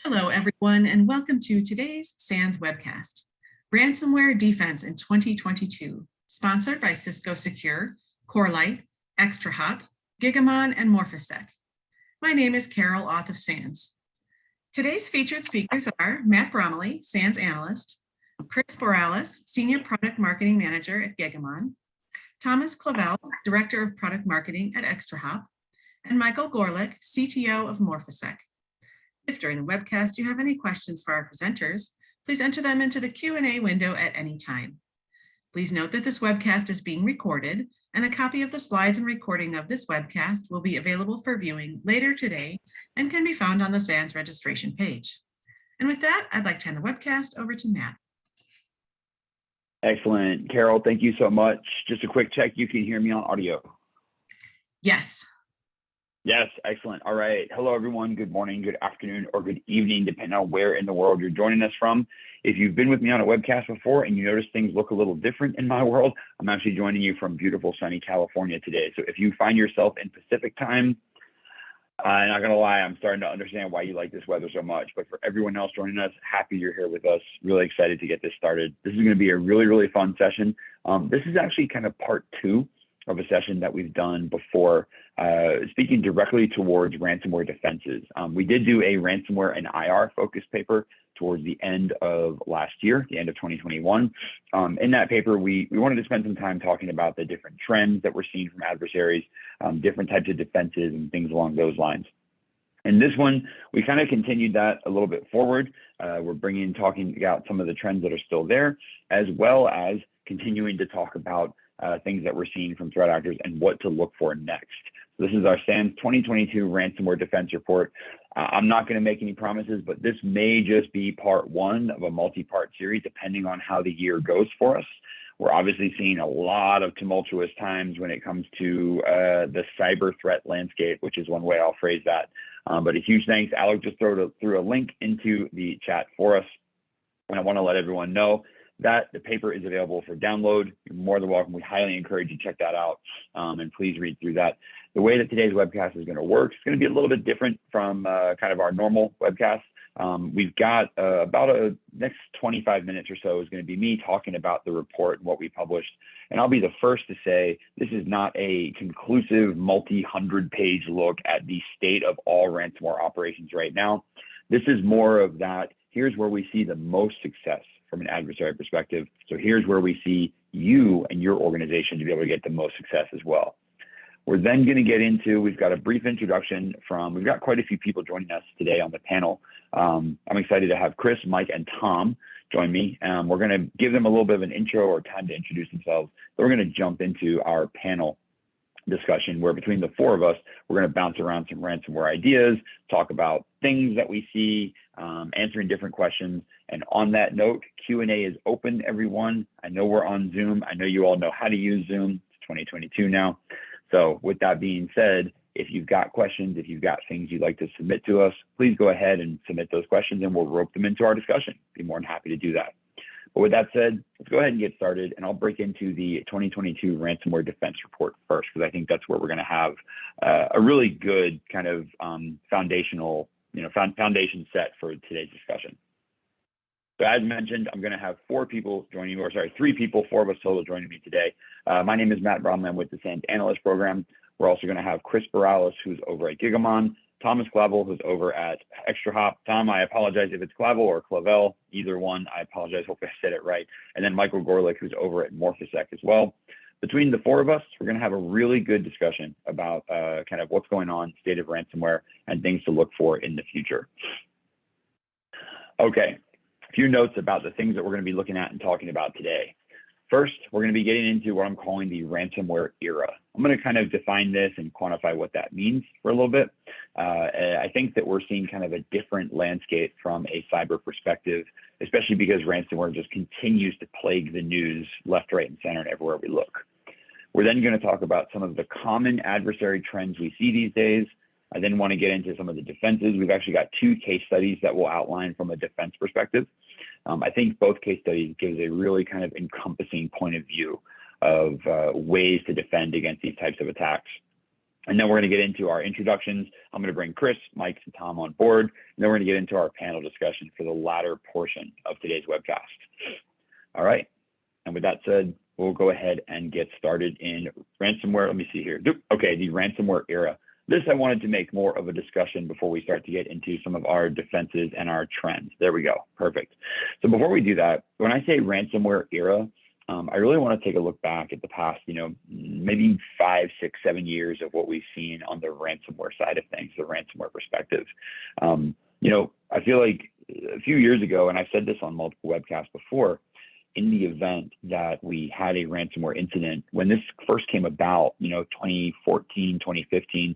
Hello, everyone, and welcome to today's SANS webcast, Ransomware Defense in 2022, sponsored by Cisco Secure, Corelight, ExtraHop, Gigamon, and Morphisec. My name is Carol Auth of SANS. Today's featured speakers are Matt Bromley, SANS analyst, Chris Barales, Senior Product Marketing Manager at Gigamon, Thomas Clavel, Director of Product Marketing at ExtraHop, and Michael Gorlick, CTO of Morphisec. If during the webcast you have any questions for our presenters, please enter them into the Q&A window at any time. Please note that this webcast is being recorded, and a copy of the slides and recording of this webcast will be available for viewing later today and can be found on the SANS registration page. And with that, I'd like to hand the webcast over to Matt. Excellent. Carol, thank you so much. Just a quick check, you can hear me on audio? Yes. Yes, excellent. All right. Hello, everyone. Good morning, good afternoon, or good evening, depending on where in the world you're joining us from. If you've been with me on a webcast before and you notice things look a little different in my world, I'm actually joining you from beautiful sunny California today. So if you find yourself in Pacific time, I'm not going to lie, I'm starting to understand why you like this weather so much. But for everyone else joining us, happy you're here with us. Really excited to get this started. This is going to be a really, really fun session. This is actually kind of part 2 of a session that we've done before, speaking directly towards ransomware defenses. We did do a ransomware and IR focused paper towards the end of last year, the end of 2021. In that paper, we wanted to spend some time talking about the different trends that we're seeing from adversaries, different types of defenses and things along those lines. In this one, we kind of continued that a little bit forward. We're talking about some of the trends that are still there, as well as continuing to talk about things that we're seeing from threat actors and what to look for next. So this is our SANS 2022 Ransomware Defense Report. I'm not going to make any promises, but this may just be part 1 of a multi-part series, depending on how the year goes for us. We're obviously seeing a lot of tumultuous times when it comes to the cyber threat landscape, which is one way I'll phrase that. But a huge thanks. Alec just threw a link into the chat for us. And I want to let everyone know that the paper is available for download. You're more than welcome. We highly encourage you to check that out, and please read through that. The way that today's webcast is going to work is going to be a little bit different from kind of our normal webcast. We've got about a next 25 minutes or so is going to be me talking about the report and what we published. And I'll be the first to say this is not a conclusive multi-100-page look at the state of all ransomware operations right now. This is more of that. Here's where we see the most success from an adversary perspective. So here's where we see you and your organization to be able to get the most success as well. We're then going to get into, we've got a brief introduction we've got quite a few people joining us today on the panel. I'm excited to have Chris, Mike, and Tom join me. We're going to give them a little bit of an intro or time to introduce themselves. Then we're going to jump into our panel discussion where between the 4 of us, we're going to bounce around some ransomware ideas, talk about things that we see, answering different questions. And on that note, Q&A is open, everyone. I know we're on Zoom. I know you all know how to use Zoom. It's 2022 now. So with that being said, if you've got questions, if you've got things you'd like to submit to us, please go ahead and submit those questions and we'll rope them into our discussion. Be more than happy to do that. But with that said, let's go ahead and get started, and I'll break into the 2022 Ransomware Defense Report first, because I think that's where we're going to have a really good kind of foundation set for today's discussion. So as mentioned, I'm going to have 4 people joining me, or sorry, 3 people, 4 of us total joining me today. My name is Matt Bromley. I'm with the SANS Analyst Program. We're also going to have Chris Barales, who's over at Gigamon, Thomas Clavel, who's over at ExtraHop. Tom, I apologize if it's Clavel or Clavel, either one. I apologize. Hopefully I said it right. And then Michael Gorlick, who's over at Morphisec as well. Between the 4 of us, we're going to have a really good discussion about kind of what's going on, state of ransomware, and things to look for in the future. Okay, a few notes about the things that we're going to be looking at and talking about today. First, we're going to be getting into what I'm calling the ransomware era. I'm going to kind of define this and quantify what that means for a little bit. I think that we're seeing kind of a different landscape from a cyber perspective, especially because ransomware just continues to plague the news left, right, and center and everywhere we look. We're then going to talk about some of the common adversary trends we see these days. I then want to get into some of the defenses. We've actually got 2 case studies that we'll outline from a defense perspective. I think both case studies gives a really kind of encompassing point of view of ways to defend against these types of attacks. And then we're going to get into our introductions. I'm going to bring Chris, Mike, and Tom on board. And then we're going to get into our panel discussion for the latter portion of today's webcast. All right. And with that said, we'll go ahead and get started in ransomware. Let me see here. Okay, the ransomware era. This I wanted to make more of a discussion before we start to get into some of our defenses and our trends. There we go. Perfect. So before we do that, when I say ransomware era, I really want to take a look back at the past, maybe 5, 6, 7 years of what we've seen on the ransomware side of things, the ransomware perspective. I feel like a few years ago, and I've said this on multiple webcasts before, in the event that we had a ransomware incident, when this first came about, 2014, 2015,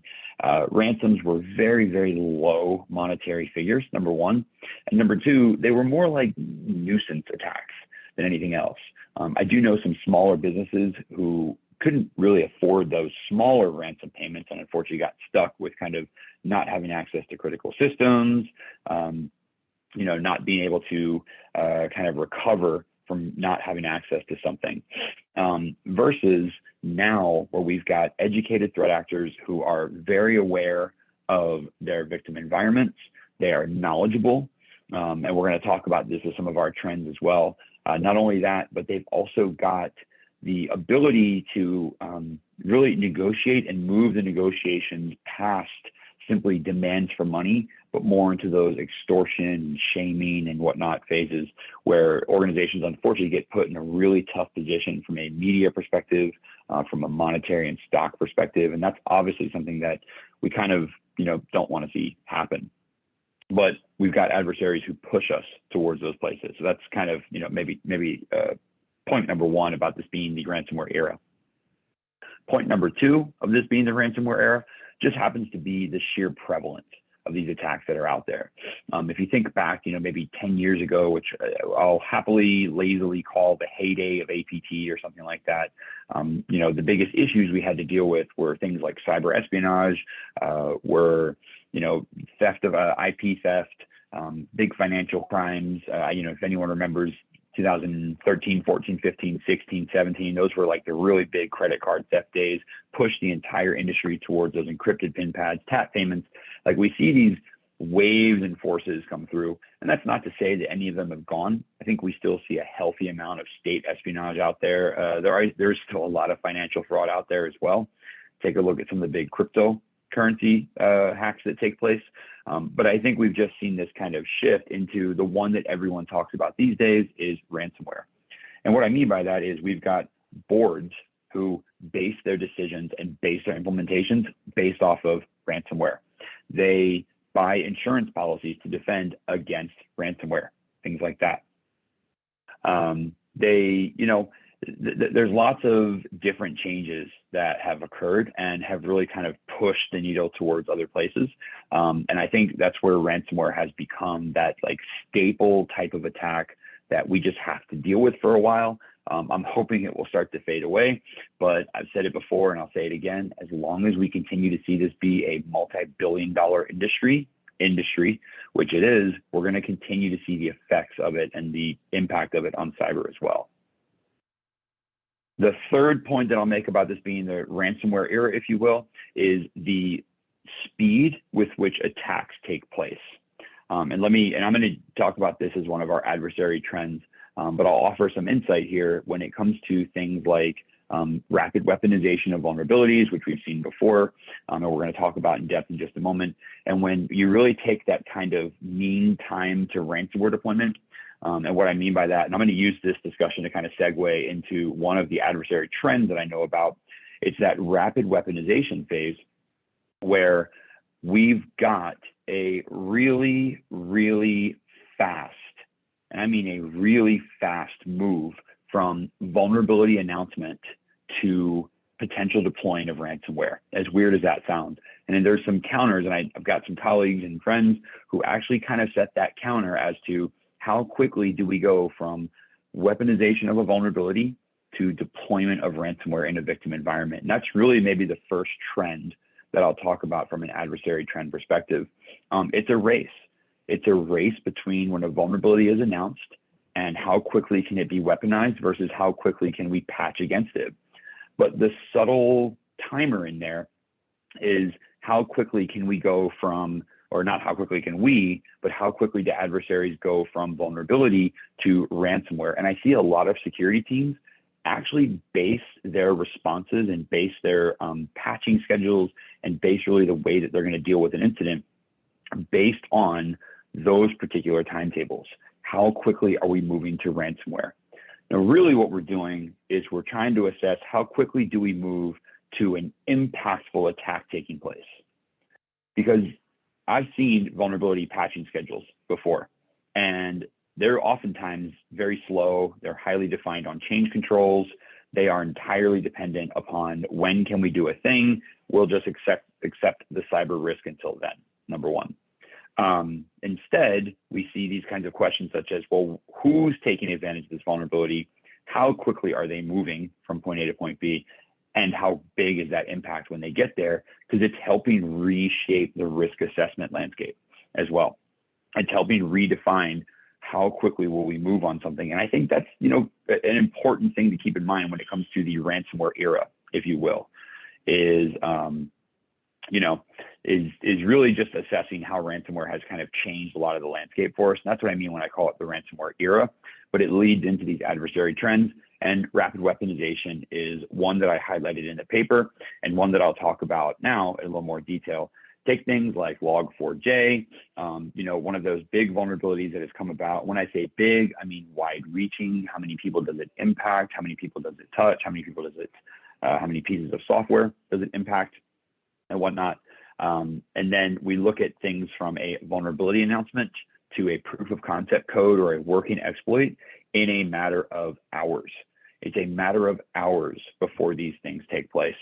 ransoms were very, very low monetary figures, number one. And number two, they were more like nuisance attacks than anything else. I do know some smaller businesses who couldn't really afford those smaller ransom payments and unfortunately got stuck with kind of not having access to critical systems, not being able to kind of recover from not having access to something, versus now where we've got educated threat actors who are very aware of their victim environments. They are knowledgeable, and we're going to talk about this as some of our trends as well. Not only that, but they've also got the ability to really negotiate and move the negotiations past simply demands for money, but more into those extortion, shaming, and whatnot phases where organizations unfortunately get put in a really tough position from a media perspective, from a monetary and stock perspective. And that's obviously something that we kind of, don't want to see happen. But we've got adversaries who push us towards those places. So that's kind of, maybe point number one about this being the ransomware era. Point number two of this being the ransomware era just happens to be the sheer prevalence of these attacks that are out there. If you think back, maybe 10 years ago, which I'll happily, lazily call the heyday of APT or something like that, the biggest issues we had to deal with were things like cyber espionage, theft of IP theft, big financial crimes. If anyone remembers 2013, 14, 15, 16, 17, those were like the really big credit card theft days, pushed the entire industry towards those encrypted PIN pads, tap payments. Like we see these waves and forces come through, and that's not to say that any of them have gone. I think we still see a healthy amount of state espionage out there. There's still a lot of financial fraud out there as well. Take a look at some of the big cryptocurrency hacks that take place. But I think we've just seen this kind of shift into the one that everyone talks about these days is ransomware. And what I mean by that is we've got boards who base their decisions and base their implementations based off of ransomware. They buy insurance policies to defend against ransomware, things like that. There's lots of different changes that have occurred and have really kind of pushed the needle towards other places. And I think that's where ransomware has become that like staple type of attack that we just have to deal with for a while. I'm hoping it will start to fade away, but I've said it before and I'll say it again, as long as we continue to see this be a multi-billion-dollar industry, which it is, we're going to continue to see the effects of it and the impact of it on cyber as well. The third point that I'll make about this being the ransomware era, if you will, is the speed with which attacks take place. And I'm going to talk about this as one of our adversary trends, but I'll offer some insight here when it comes to things like rapid weaponization of vulnerabilities, which we've seen before, and we're going to talk about in depth in just a moment. And when you really take that kind of mean time to ransomware deployment, and what I mean by that, and I'm going to use this discussion to kind of segue into one of the adversary trends that I know about. It's that rapid weaponization phase where we've got a really, really fast, and I mean a really fast move from vulnerability announcement to potential deploying of ransomware, as weird as that sounds. And then there's some counters, and I've got some colleagues and friends who actually kind of set that counter as to how quickly do we go from weaponization of a vulnerability to deployment of ransomware in a victim environment. And that's really maybe the first trend that I'll talk about from an adversary trend perspective. It's a race. It's a race between when a vulnerability is announced and how quickly can it be weaponized versus how quickly can we patch against it. But the subtle timer in there is how quickly can we go from, or not how quickly can we, but how quickly do adversaries go from vulnerability to ransomware? And I see a lot of security teams actually base their responses and base their patching schedules and base really the way that they're going to deal with an incident based on those particular timetables. How quickly are we moving to ransomware? Now, really what we're doing is we're trying to assess how quickly do we move to an impactful attack taking place. Because I've seen vulnerability patching schedules before, and they're oftentimes very slow. They're highly defined on change controls. They are entirely dependent upon when can we do a thing. We'll just accept the cyber risk until then, number one. Instead, we see these kinds of questions such as, well, who's taking advantage of this vulnerability? How quickly are they moving from point A to point B? And how big is that impact when they get there? Because it's helping reshape the risk assessment landscape as well. It's helping redefine how quickly will we move on something. And I think that's, an important thing to keep in mind when it comes to the ransomware era, if you will, is really just assessing how ransomware has kind of changed a lot of the landscape for us. And that's what I mean when I call it the ransomware era, but it leads into these adversary trends. And rapid weaponization is one that I highlighted in the paper and one that I'll talk about now in a little more detail. Take things like Log4j, one of those big vulnerabilities that has come about. When I say big, I mean wide reaching. How many people does it impact? How many people does it touch? How many people does it, how many pieces of software does it impact and whatnot? And then we look at things from a vulnerability announcement to a proof of concept code or a working exploit in a matter of hours. It's a matter of hours before these things take place.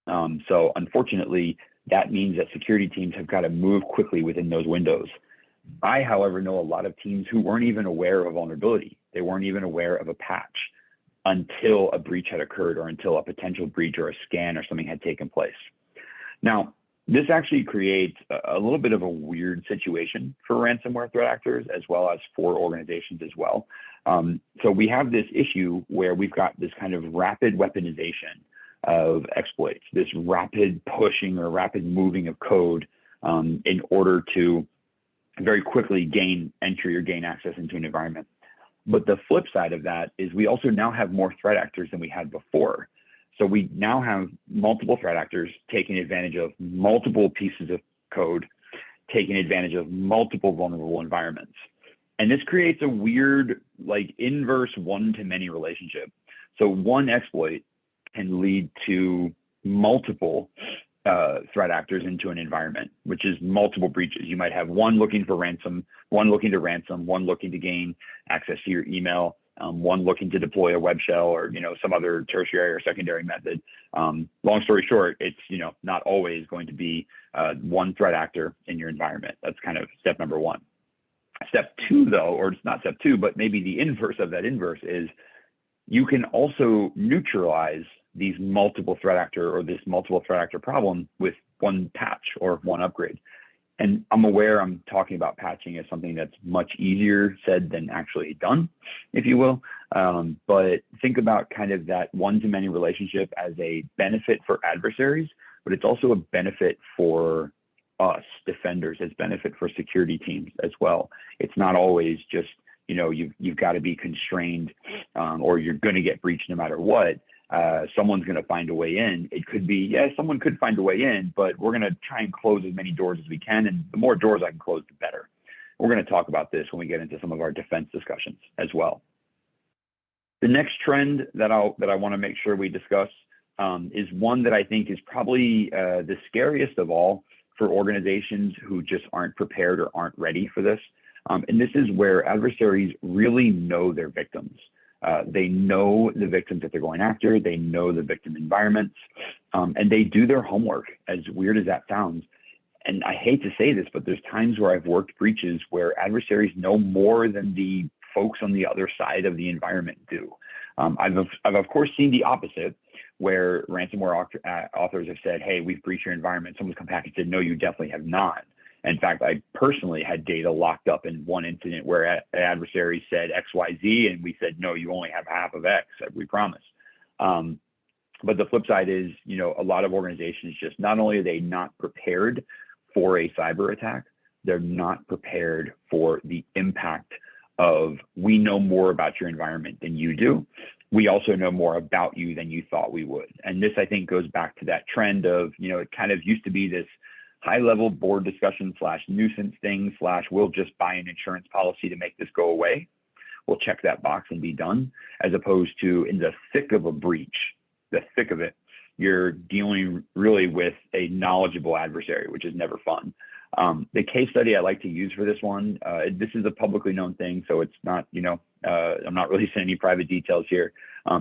So unfortunately, that means that security teams have got to move quickly within those windows. I, however, know a lot of teams who weren't even aware of a vulnerability. They weren't even aware of a patch until a breach had occurred or until a potential breach or a scan or something had taken place. Now, this actually creates a little bit of a weird situation for ransomware threat actors as well as for organizations as well. So we have this issue where we've got this kind of rapid weaponization of exploits, this rapid pushing or rapid moving of code in order to very quickly gain entry or gain access into an environment. But the flip side of that is we also now have more threat actors than we had before. So we now have multiple threat actors taking advantage of multiple pieces of code, taking advantage of multiple vulnerable environments. And this creates a weird, like inverse one-to-many relationship. So one exploit can lead to multiple threat actors into an environment, which is multiple breaches. You might have one looking for ransom, one looking to ransom, one looking to gain access to your email, one looking to deploy a web shell or some other tertiary or secondary method. Long story short, it's not always going to be one threat actor in your environment. That's kind of step number one. Step two, though, or it's not step two, but maybe the inverse of that inverse is you can also neutralize these multiple threat actor or this multiple threat actor problem with one patch or one upgrade. And I'm aware I'm talking about patching as something that's much easier said than actually done, if you will. But think about kind of that one-to-many relationship as a benefit for adversaries, but it's also a benefit for us defenders, as benefit for security teams as well. It's not always just, you've got to be constrained or you're going to get breached no matter what. Someone's going to find a way in. It could be, yeah, someone could find a way in, but we're going to try and close as many doors as we can. And the more doors I can close, the better. We're going to talk about this when we get into some of our defense discussions as well. The next trend that I want to make sure we discuss is one that I think is probably the scariest of all for organizations who just aren't prepared or aren't ready for this. And this is where adversaries really know their victims. They know the victims that they're going after. They know the victim environments, and they do their homework, as weird as that sounds. And I hate to say this, but there's times where I've worked breaches where adversaries know more than the folks on the other side of the environment do. I've of course seen the opposite, where ransomware authors have said, hey, we've breached your environment. Someone's come back and said, no, you definitely have not. In fact, I personally had data locked up in one incident where an adversary said XYZ, and we said, no, you only have half of X, we promise. But the flip side is, a lot of organizations just, not only are they not prepared for a cyber attack, they're not prepared for the impact of, we know more about your environment than you do. We also know more about you than you thought we would. And this, I think, goes back to that trend of, it kind of used to be this high level board discussion / nuisance thing / we'll just buy an insurance policy to make this go away. We'll check that box and be done, as opposed to in the thick of a breach, the thick of it, you're dealing really with a knowledgeable adversary, which is never fun. The case study I like to use for this one, this is a publicly known thing, so it's not, I'm not releasing any private details here.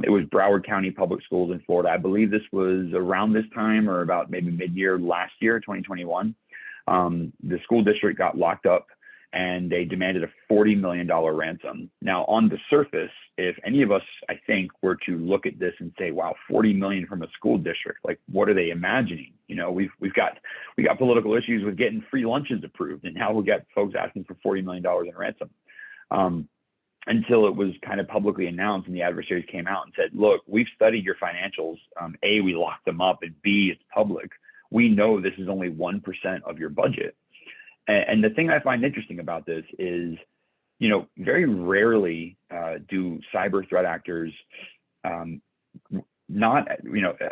It was Broward County Public Schools in Florida. I believe this was around this time or about maybe mid-year last year, 2021. The school district got locked up and they demanded a $40 million ransom. Now, on the surface, if any of us, I think, were to look at this and say, wow, 40 million from a school district, like, what are they imagining? We got political issues with getting free lunches approved, and now we got folks asking for $40 million in ransom. Until it was kind of publicly announced and the adversaries came out and said, look, we've studied your financials. A, we locked them up, and B, it's public. We know this is only 1% of your budget. And the thing I find interesting about this is, very rarely do cyber threat actors not,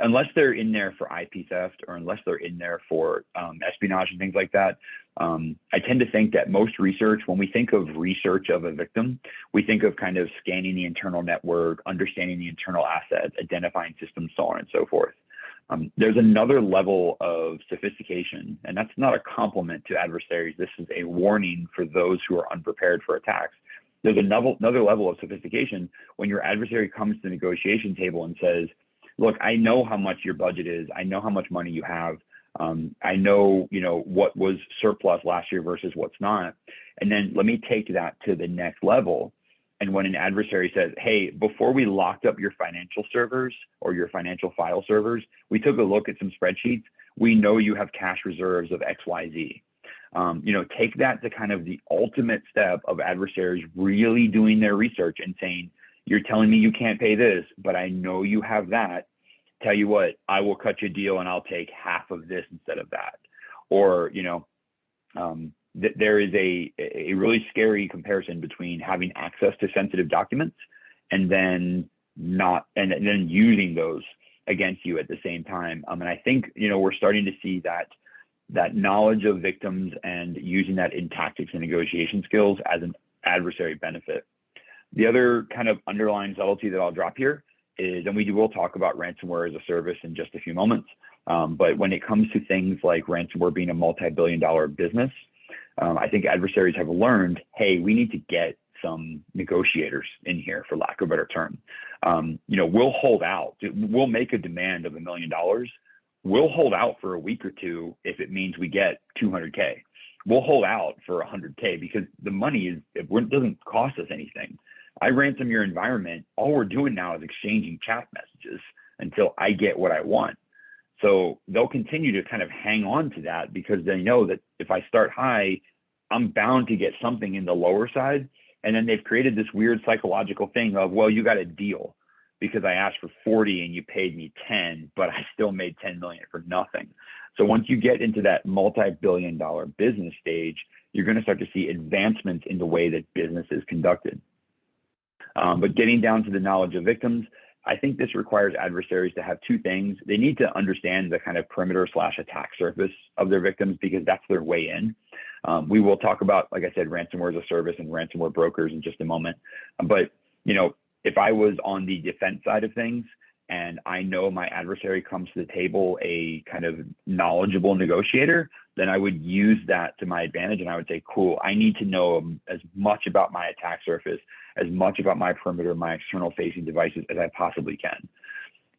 unless they're in there for IP theft or unless they're in there for espionage and things like that. I tend to think that most research, when we think of research of a victim, we think of kind of scanning the internal network, understanding the internal assets, identifying systems, so on and so forth. There's another level of sophistication, and that's not a compliment to adversaries. This is a warning for those who are unprepared for attacks. There's another level of sophistication when your adversary comes to the negotiation table and says, look, I know how much your budget is. I know how much money you have. I know, what was surplus last year versus what's not. And then let me take that to the next level. And when an adversary says, hey, before we locked up your financial servers or your financial file servers, we took a look at some spreadsheets. We know you have cash reserves of XYZ. Take that to kind of the ultimate step of adversaries really doing their research and saying, you're telling me you can't pay this, but I know you have that. Tell you what, I will cut you a deal and I'll take half of this instead of that. Or, there is a really scary comparison between having access to sensitive documents and then then using those against you at the same time. And I think, we're starting to see that knowledge of victims and using that in tactics and negotiation skills as an adversary benefit. The other kind of underlying subtlety that I'll drop here is, and we will talk about ransomware as a service in just a few moments, but when it comes to things like ransomware being a multi-billion-dollar business, I think adversaries have learned, hey, we need to get some negotiators in here, for lack of a better term. We'll hold out. We'll make a demand of $1 million. We'll hold out for a week or two if it means we get 200K. We'll hold out for 100K because the money doesn't cost us anything. I ransom your environment. All we're doing now is exchanging chat messages until I get what I want. So they'll continue to kind of hang on to that because they know that if I start high, I'm bound to get something in the lower side. And then they've created this weird psychological thing of, well, you got a deal because I asked for 40 and you paid me 10, but I still made 10 million for nothing. So once you get into that multi-billion-dollar business stage, you're going to start to see advancements in the way that business is conducted. But getting down to the knowledge of victims, I think this requires adversaries to have two things. They need to understand the kind of perimeter / attack surface of their victims because that's their way in. We will talk about, like I said, ransomware as a service and ransomware brokers in just a moment. But, if I was on the defense side of things and I know my adversary comes to the table a kind of knowledgeable negotiator, then I would use that to my advantage. And I would say, cool, I need to know as much about my attack surface, as much about my perimeter, my external facing devices as I possibly can.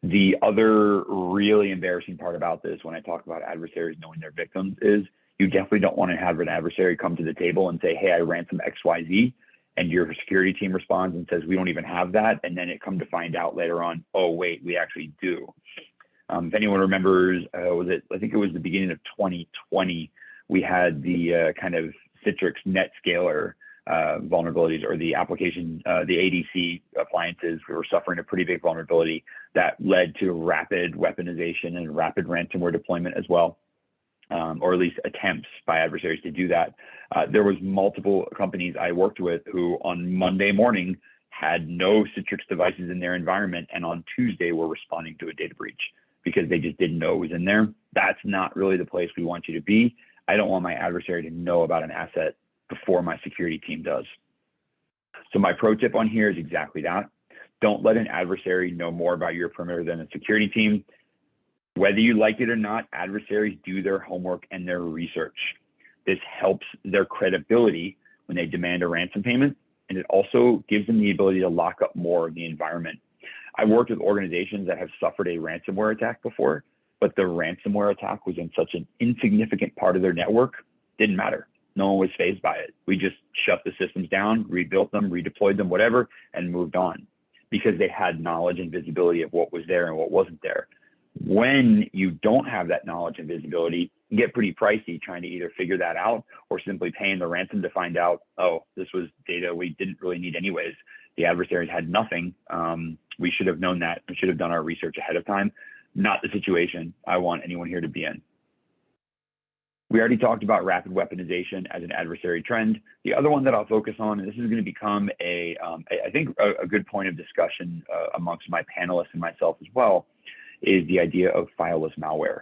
The other really embarrassing part about this, when I talk about adversaries knowing their victims, is you definitely don't want to have an adversary come to the table and say, hey, I ransom XYZ. And your security team responds and says, we don't even have that. And then it come to find out later on, oh, wait, we actually do. If anyone remembers, I think it was the beginning of 2020, we had the kind of Citrix NetScaler vulnerabilities, or the application, the ADC appliances were suffering a pretty big vulnerability that led to rapid weaponization and rapid ransomware deployment as well, or at least attempts by adversaries to do that. There was multiple companies I worked with who on Monday morning had no Citrix devices in their environment, and on Tuesday were responding to a data breach because they just didn't know it was in there. That's not really the place we want you to be. I don't want my adversary to know about an asset before my security team does. So my pro tip on here is exactly that. Don't let an adversary know more about your perimeter than a security team. Whether you like it or not, adversaries do their homework and their research. This helps their credibility when they demand a ransom payment, and it also gives them the ability to lock up more of the environment. I worked with organizations that have suffered a ransomware attack before, but the ransomware attack was in such an insignificant part of their network, didn't matter. No one was fazed by it. We just shut the systems down, rebuilt them, redeployed them, whatever, and moved on because they had knowledge and visibility of what was there and what wasn't there. When you don't have that knowledge and visibility, it can get pretty pricey trying to either figure that out or simply paying the ransom to find out, oh, this was data we didn't really need anyways. The adversaries had nothing. We should have known that. We should have done our research ahead of time. Not the situation I want anyone here to be in. We already talked about rapid weaponization as an adversary trend. The other one that I'll focus on, and this is going to become I think a good point of discussion amongst my panelists and myself as well, is the idea of fileless malware.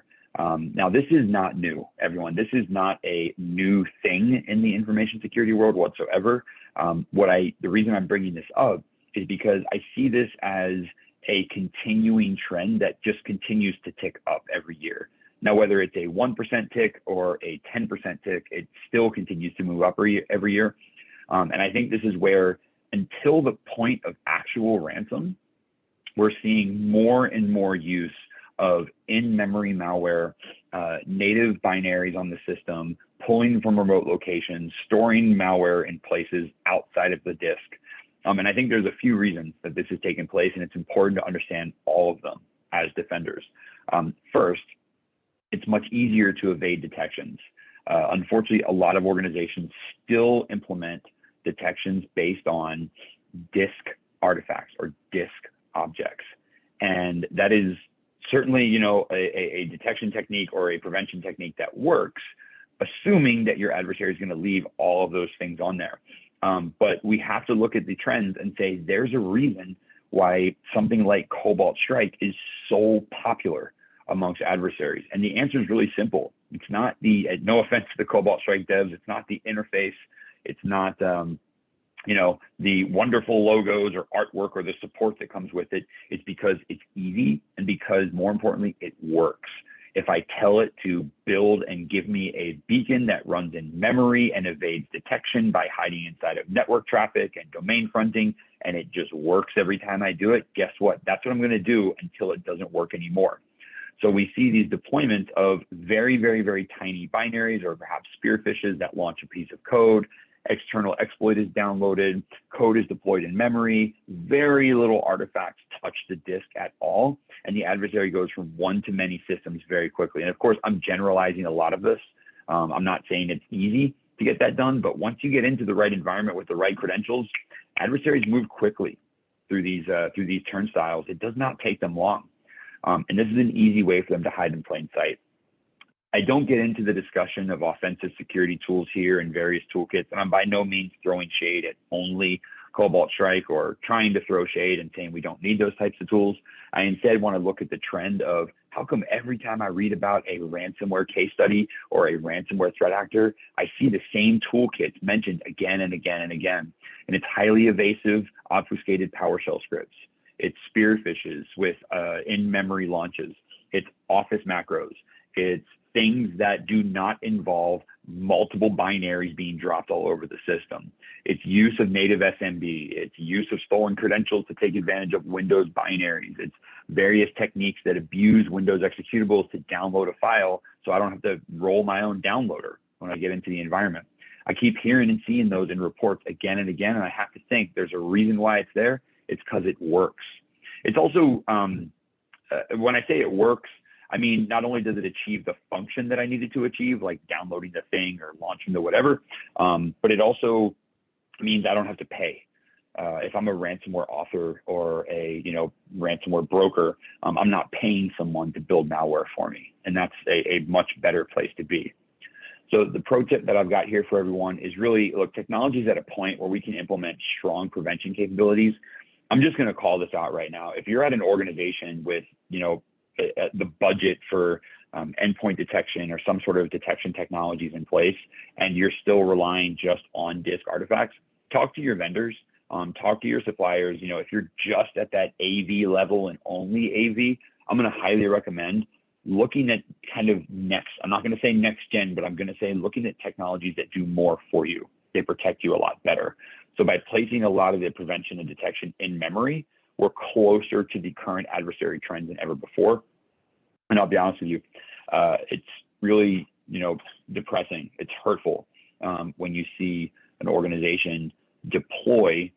Now, this is not new, everyone. This is not a new thing in the information security world whatsoever. The reason I'm bringing this up is because I see this as a continuing trend that just continues to tick up every year. Now, whether it's a 1% tick or a 10% tick, it still continues to move up every year. And I think this is where, until the point of actual ransom, we're seeing more and more use of in-memory malware, native binaries on the system, pulling from remote locations, storing malware in places outside of the disk. And I think there's a few reasons that this is taking place, and it's important to understand all of them as defenders. First, it's much easier to evade detections. Unfortunately, a lot of organizations still implement detections based on disk artifacts or disk objects. And that is certainly, a detection technique or a prevention technique that works, assuming that your adversary is going to leave all of those things on there. But we have to look at the trends and say, there's a reason why something like Cobalt Strike is so popular amongst adversaries. And the answer is really simple. It's not no offense to the Cobalt Strike devs, it's not the interface, it's not, the wonderful logos or artwork or the support that comes with it. It's because it's easy, and because, more importantly, it works. If I tell it to build and give me a beacon that runs in memory and evades detection by hiding inside of network traffic and domain fronting, and it just works every time I do it, guess what? That's what I'm going to do until it doesn't work anymore. So we see these deployments of very, very, very tiny binaries or perhaps spearfishes that launch a piece of code. External exploit is downloaded, code is deployed in memory, very little artifacts touch the disk at all, and the adversary goes from one to many systems very quickly. And of course, I'm generalizing a lot of this. I'm not saying it's easy to get that done, but once you get into the right environment with the right credentials, adversaries move quickly through these turnstiles. It does not take them long. And this is an easy way for them to hide in plain sight. I don't get into the discussion of offensive security tools here and various toolkits, and I'm by no means throwing shade at only Cobalt Strike or trying to throw shade and saying we don't need those types of tools. I instead want to look at the trend of how come every time I read about a ransomware case study or a ransomware threat actor, I see the same toolkits mentioned again and again and again. And it's highly evasive, obfuscated PowerShell scripts. It's spearfishes with in-memory launches. It's Office macros. It's things that do not involve multiple binaries being dropped all over the system. It's use of native SMB. It's use of stolen credentials to take advantage of Windows binaries. It's various techniques that abuse Windows executables to download a file so I don't have to roll my own downloader when I get into the environment. I keep hearing and seeing those in reports again and again, and I have to think there's a reason why it's there. It's because it works. It's also, when I say it works, I mean, not only does it achieve the function that I needed to achieve, like downloading the thing or launching the whatever, but it also means I don't have to pay. If I'm a ransomware author or a ransomware broker, I'm not paying someone to build malware for me, and that's a much better place to be. So the pro tip that I've got here for everyone is really, look, technology is at a point where we can implement strong prevention capabilities. I'm just going to call this out right now. If you're at an organization with the budget for endpoint detection or some sort of detection technologies in place, and you're still relying just on disk artifacts, talk to your vendors. Talk to your suppliers. If you're just at that AV level and only AV, I'm going to highly recommend looking at kind of next, I'm not going to say next gen, but I'm going to say looking at technologies that do more for you. They protect you a lot better. So by placing a lot of the prevention and detection in memory, we're closer to the current adversary trends than ever before. And I'll be honest with you, it's really, depressing. It's hurtful when you see an organization deploy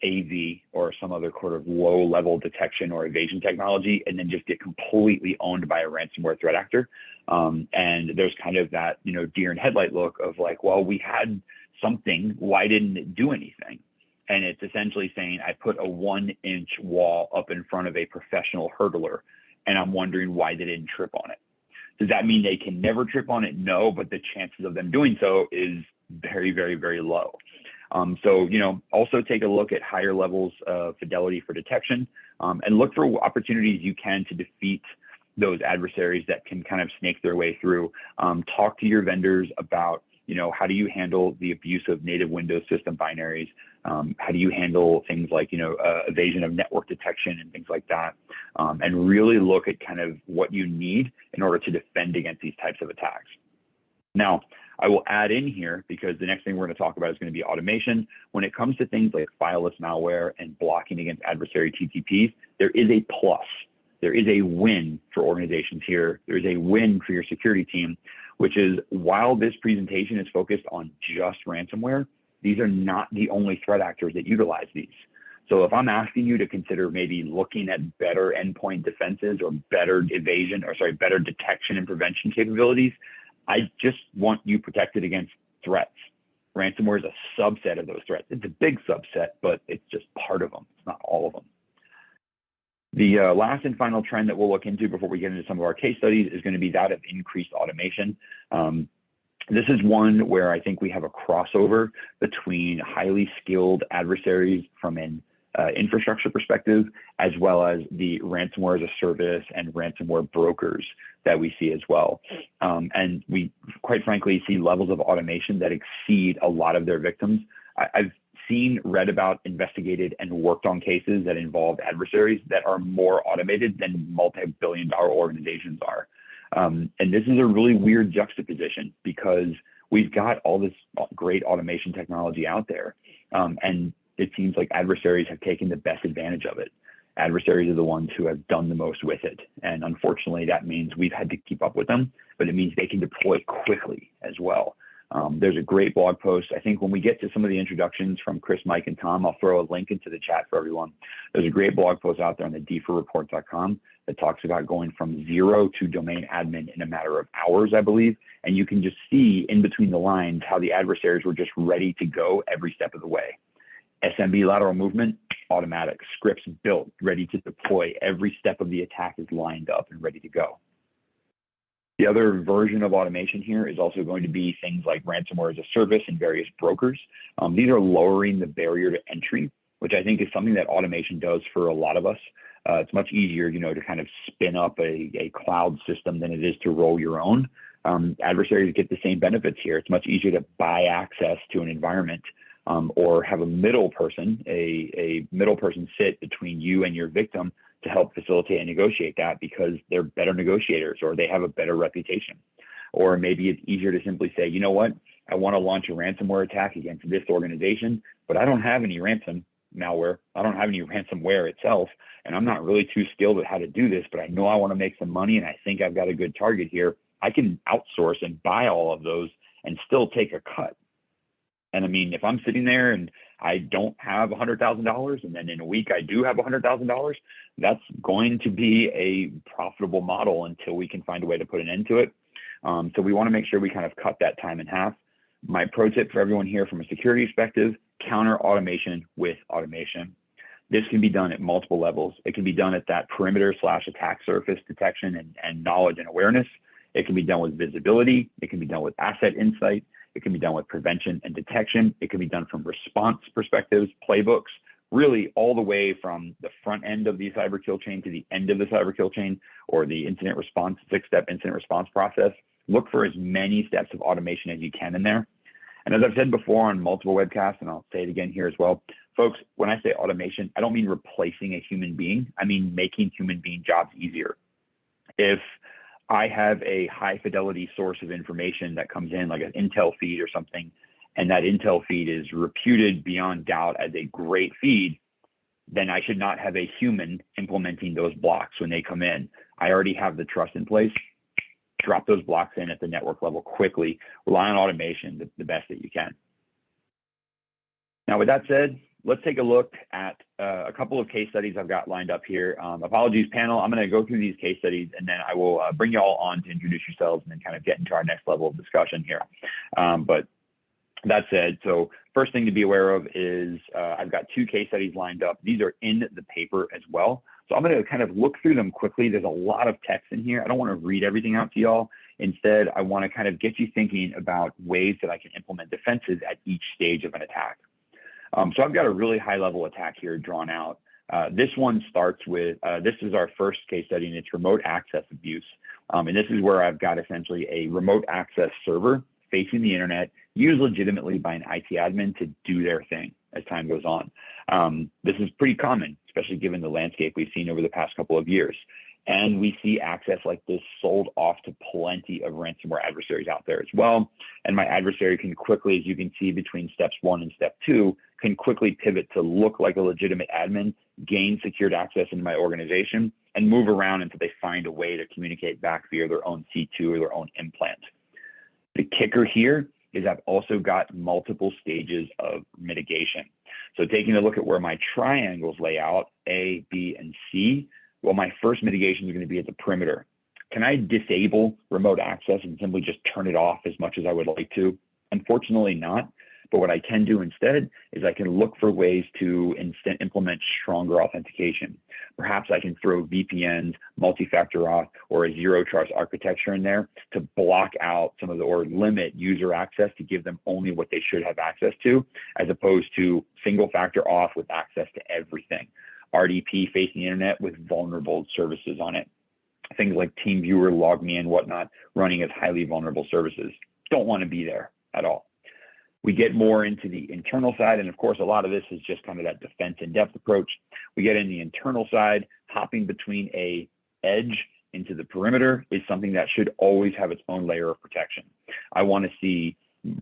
AV or some other sort of low-level detection or evasion technology and then just get completely owned by a ransomware threat actor. And there's kind of that, deer in headlight look of like, well, we had something, why didn't it do anything? And it's essentially saying, I put a 1-inch wall up in front of a professional hurdler, and I'm wondering why they didn't trip on it. Does that mean they can never trip on it? No, but the chances of them doing so is very, very, very low. So, also take a look at higher levels of fidelity for detection, and look for opportunities you can to defeat those adversaries that can kind of snake their way through. Talk to your vendors about, how do you handle the abuse of native Windows system binaries? How do you handle things like, evasion of network detection and things like that? And really look at kind of what you need in order to defend against these types of attacks. Now, I will add in here, because the next thing we're going to talk about is going to be automation. When it comes to things like fileless malware and blocking against adversary TTPs, there is a plus. There is a win for organizations here. There is a win for your security team, which is, while this presentation is focused on just ransomware, these are not the only threat actors that utilize these. So if I'm asking you to consider maybe looking at better endpoint defenses or better better detection and prevention capabilities, I just want you protected against threats. Ransomware is a subset of those threats. It's a big subset, but it's just part of them. It's not all of them. The last and final trend that we'll look into before we get into some of our case studies is going to be that of increased automation. This is one where I think we have a crossover between highly skilled adversaries from an infrastructure perspective, as well as the ransomware as a service and ransomware brokers that we see as well. And we, quite frankly, see levels of automation that exceed a lot of their victims. I've read about, investigated, and worked on cases that involve adversaries that are more automated than multi-billion-dollar organizations are. And this is a really weird juxtaposition, because we've got all this great automation technology out there. And it seems like adversaries have taken the best advantage of it. Adversaries are the ones who have done the most with it. And unfortunately, that means we've had to keep up with them, but it means they can deploy quickly as well. There's a great blog post. I think when we get to some of the introductions from Chris, Mike, and Tom, I'll throw a link into the chat for everyone. There's a great blog post out there on the d4report.com that talks about going from 0 to domain admin in a matter of hours, I believe. And you can just see in between the lines how the adversaries were just ready to go every step of the way. SMB lateral movement, automatic. Scripts built, ready to deploy. Every step of the attack is lined up and ready to go. The other version of automation here is also going to be things like ransomware as a service and various brokers. These are lowering the barrier to entry, which I think is something that automation does for a lot of us. It's much easier, to kind of spin up a cloud system than it is to roll your own. Adversaries get the same benefits here. It's much easier to buy access to an environment, or have a middle person sit between you and your victim to help facilitate and negotiate that, because they're better negotiators or they have a better reputation. Or maybe it's easier to simply say, you know what, I want to launch a ransomware attack against this organization, but I don't have any ransom malware. I don't have any ransomware itself, and I'm not really too skilled at how to do this, but I know I want to make some money and I think I've got a good target here. I can outsource and buy all of those and still take a cut. And I mean, if I'm sitting there and I don't have $100,000, and then in a week I do have $100,000, that's going to be a profitable model until we can find a way to put an end to it. So we want to make sure we kind of cut that time in half. My pro tip for everyone here from a security perspective, counter automation with automation. This can be done at multiple levels. It can be done at that perimeter / attack surface detection and knowledge and awareness. It can be done with visibility. It can be done with asset insight. It can be done with prevention and detection. It can be done from response perspectives, playbooks, really all the way from the front end of the cyber kill chain to the end of the cyber kill chain, or the incident response, 6-step incident response process. Look for as many steps of automation as you can in there. And as I've said before on multiple webcasts, and I'll say it again here as well, folks, when I say automation, I don't mean replacing a human being. I mean making human being jobs easier. If I have a high fidelity source of information that comes in, like an Intel feed or something, and that Intel feed is reputed beyond doubt as a great feed, then I should not have a human implementing those blocks when they come in. I already have the trust in place. Drop those blocks in at the network level quickly. Rely on automation the best that you can. Now, with that said, let's take a look at a couple of case studies I've got lined up here. Apologies, panel. I'm going to go through these case studies, and then I will bring you all on to introduce yourselves and then kind of get into our next level of discussion here. But that said, so first thing to be aware of is I've got 2 case studies lined up. These are in the paper as well. So I'm going to kind of look through them quickly. There's a lot of text in here. I don't want to read everything out to y'all. Instead, I want to kind of get you thinking about ways that I can implement defenses at each stage of an attack. So I've got a really high level attack here drawn out. This one starts with, this is our first case study, and it's remote access abuse. And this is where I've got essentially a remote access server facing the internet, used legitimately by an IT admin to do their thing as time goes on. This is pretty common, especially given the landscape we've seen over the past couple of years. And we see access like this sold off to plenty of ransomware adversaries out there as well. And my adversary can quickly, as you can see between steps 1 and step 2, can quickly pivot to look like a legitimate admin, gain secured access into my organization, and move around until they find a way to communicate back via their own C2 or their own implant. The kicker here is I've also got multiple stages of mitigation. So taking a look at where my triangles lay out, A, B, and C, well, my first mitigation is going to be at the perimeter. Can I disable remote access and simply just turn it off as much as I would like to? Unfortunately not. But what I can do instead is I can look for ways to implement stronger authentication. Perhaps I can throw VPNs, multi-factor auth, or a zero trust architecture in there to block out some of the, or limit user access to give them only what they should have access to, as opposed to single factor auth with access to everything. RDP facing the internet with vulnerable services on it. Things like TeamViewer, LogMe, and whatnot running as highly vulnerable services. Don't want to be there at all. We get more into the internal side, and of course, a lot of this is just kind of that defense in depth approach. We get in the internal side, hopping between a edge into the perimeter is something that should always have its own layer of protection. I want to see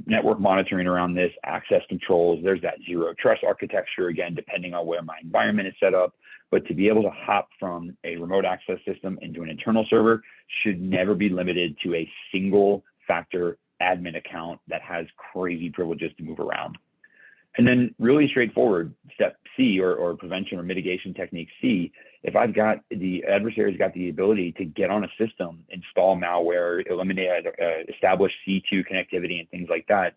network monitoring around this, access controls. There's that zero trust architecture, again, depending on where my environment is set up. But to be able to hop from a remote access system into an internal server should never be limited to a single factor admin account that has crazy privileges to move around. And then really straightforward, step C, or prevention or mitigation technique C, if I've got the adversary's got the ability to get on a system, install malware, eliminate, establish C2 connectivity and things like that,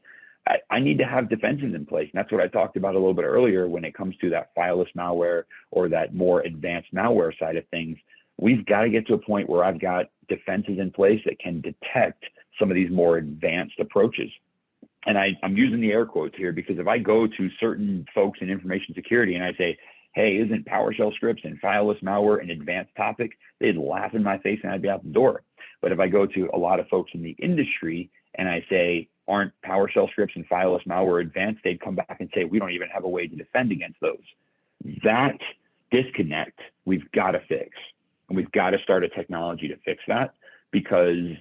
I need to have defenses in place. And that's what I talked about a little bit earlier when it comes to that fileless malware or that more advanced malware side of things. We've got to get to a point where I've got defenses in place that can detect some of these more advanced approaches. And I'm using the air quotes here because if I go to certain folks in information security and I say, hey, isn't PowerShell scripts and fileless malware an advanced topic? They'd laugh in my face and I'd be out the door. But if I go to a lot of folks in the industry and I say, aren't PowerShell scripts and fileless malware advanced? They'd come back and say, we don't even have a way to defend against those. That disconnect, we've got to fix. And we've got to start a technology to fix that because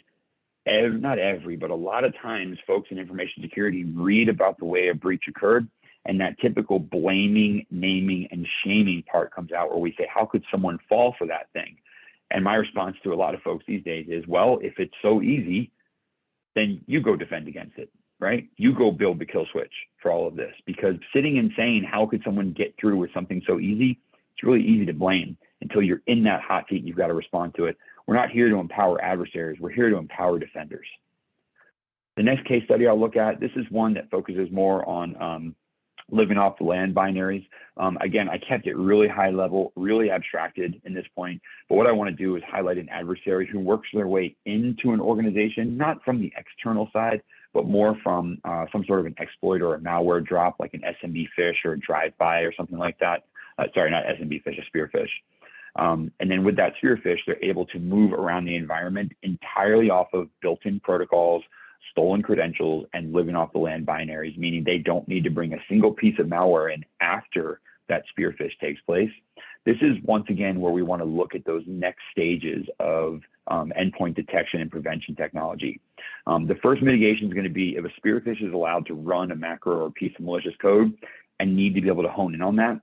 not every, but a lot of times folks in information security read about the way a breach occurred, and that typical blaming, naming, and shaming part comes out where we say, how could someone fall for that thing? And my response to a lot of folks these days is, well, if it's so easy, then you go defend against it, right? You go build the kill switch for all of this, because sitting and saying, how could someone get through with something so easy? It's really easy to blame until you're in that hot seat and you've got to respond to it. We're not here to empower adversaries. We're here to empower defenders. The next case study I'll look at, this is one that focuses more on living off the land binaries. Again, I kept it really high level, really abstracted in this point, but what I want to do is highlight an adversary who works their way into an organization, not from the external side, but more from some sort of an exploit or a malware drop, like an SMB phish or a drive-by or something like that. Sorry, not SMB phish, a spear phish. And then with that spear phish, they're able to move around the environment entirely off of built-in protocols, stolen credentials, and living off the land binaries, meaning they don't need to bring a single piece of malware in after that spear phish takes place. This is once again where we want to look at those next stages of endpoint detection and prevention technology. The first mitigation is going to be if a spear phish is allowed to run a macro or a piece of malicious code and need to be able to hone in on that.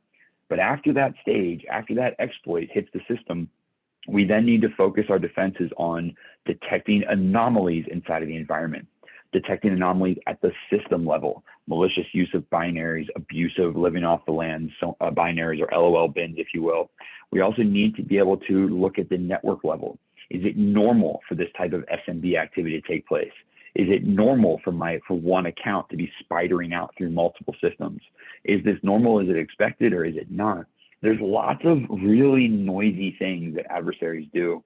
But after that stage, after that exploit hits the system, we then need to focus our defenses on detecting anomalies inside of the environment, detecting anomalies at the system level, malicious use of binaries, abuse of living off the land binaries or LOL bins, if you will. We also need to be able to look at the network level. Is it normal for this type of SMB activity to take place? Is it normal for one account to be spidering out through multiple systems? Is this normal? Is it expected, or is it not? There's lots of really noisy things that adversaries do.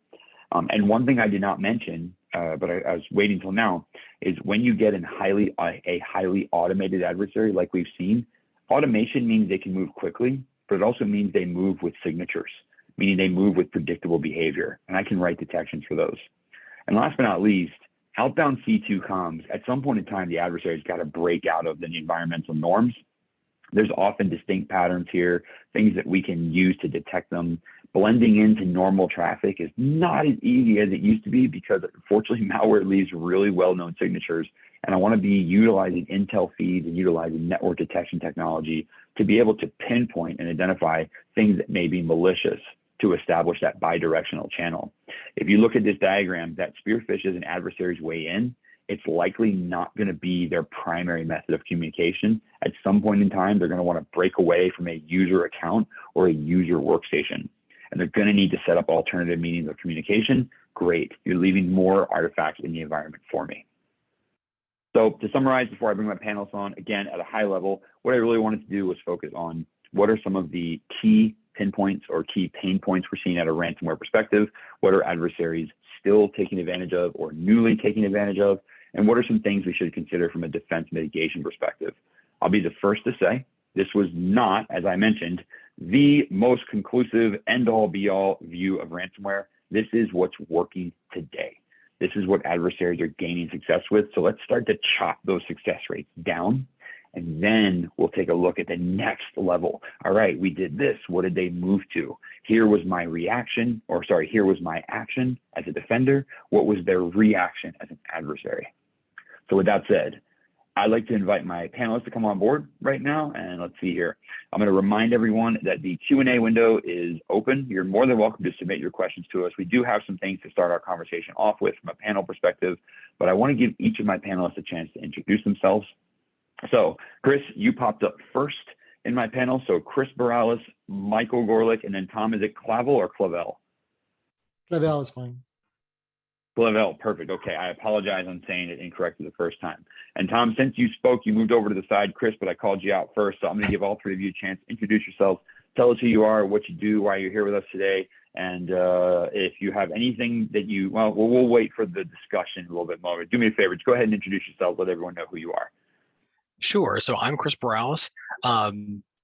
And one thing I did not mention, but I was waiting till now, is when you get a highly automated adversary like we've seen, automation means they can move quickly, but it also means they move with signatures, meaning they move with predictable behavior. And I can write detections for those. And last but not least, outbound C2 comms, at some point in time, the adversary's got to break out of the environmental norms. There's often distinct patterns here, things that we can use to detect them. Blending into normal traffic is not as easy as it used to be because unfortunately malware leaves really well-known signatures. And I want to be utilizing intel feeds and utilizing network detection technology to be able to pinpoint and identify things that may be malicious to establish that bidirectional channel. If you look at this diagram, that spear phish is an adversary's way in. It's likely not going to be their primary method of communication. At some point in time, they're going to want to break away from a user account or a user workstation. And they're going to need to set up alternative means of communication. Great, you're leaving more artifacts in the environment for me. So to summarize, before I bring my panelists on, again, at a high level, what I really wanted to do was focus on what are some of the key pinpoints or key pain points we're seeing at a ransomware perspective, what are adversaries still taking advantage of or newly taking advantage of, and what are some things we should consider from a defense mitigation perspective. I'll be the first to say this was not, as I mentioned, the most conclusive end-all be-all view of ransomware. This is what's working today. This is what adversaries are gaining success with. So let's start to chop those success rates down, and then we'll take a look at the next level. All right, we did this. What did they move to? Here was my reaction, or sorry, here was my action as a defender. What was their reaction as an adversary? So with that said, I'd like to invite my panelists to come on board right now, and let's see here. I'm going to remind everyone that the Q&A window is open. You're more than welcome to submit your questions to us. We do have some things to start our conversation off with from a panel perspective, but I want to give each of my panelists a chance to introduce themselves. So Chris, you popped up first in my panel. So Chris Barales, Michael Gorlick, and then Tom, is it Clavel or Clavel? Clavel is fine. Clavel, perfect. Okay, I apologize on saying it incorrectly the first time. And Tom, since you spoke, you moved over to the side, Chris, but I called you out first. So I'm going to give all three of you a chance to introduce yourselves. Tell us who you are, what you do, why you're here with us today. And if you have anything that you, well, we'll wait for the discussion a little bit more. Do me a favor, just go ahead and introduce yourself. Let everyone know who you are. Sure. So I'm Chris Barales,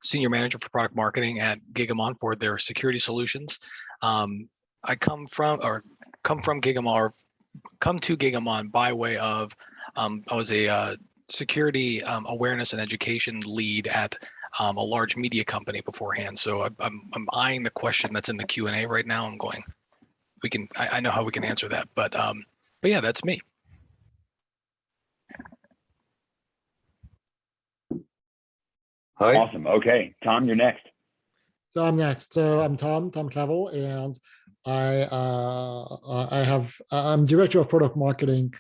Senior Manager for Product Marketing at Gigamon for their security solutions. I come to Gigamon by way of, I was a security awareness and education lead at a large media company beforehand. So I'm eyeing the question that's in the Q&A right now. I'm going, I know how we can answer that, but yeah, that's me. Hi. Awesome. Okay, Tom, you're next. So I'm next. So I'm Tom Clavel, and I'm Director of Product Marketing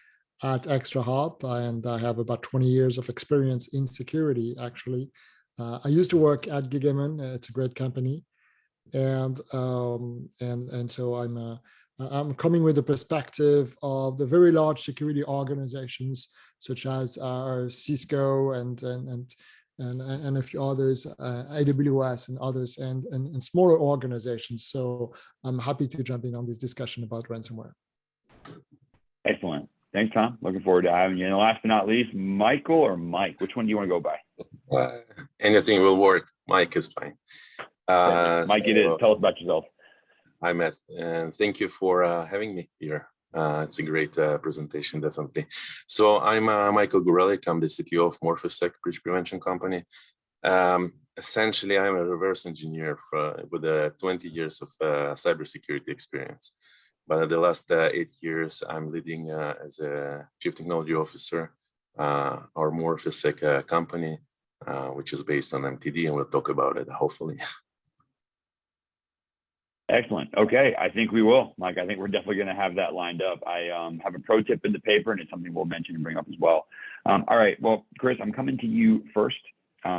at ExtraHop, and I have about 20 years of experience in security, actually. I used to work at Gigamon. It's a great company. And so I'm coming with the perspective of the very large security organizations. such as Cisco and a few others, AWS and others, and smaller organizations. So I'm happy to jump in on this discussion about ransomware. Excellent. Thanks, Tom. Looking forward to having you. And last but not least, Michael or Mike, which one do you want to go by? Anything will work. Mike is fine. Mike, it is. Tell us about yourself. Hi, Matt, and thank you for having me here. It's a great presentation, definitely. So I'm Michael Gurelic. I'm the CTO of MorphoSec Breach Prevention Company. Essentially, I'm a reverse engineer with 20 years of cybersecurity experience. But in the last 8 years, I'm leading as a Chief Technology Officer our MorphoSec company, which is based on MTD, and we'll talk about it, hopefully. Excellent. Okay, I think we will, Mike. I think we're definitely going to have that lined up. I have a pro tip in the paper, and it's something we'll mention and bring up as well. All right, well, Chris, I'm coming to you first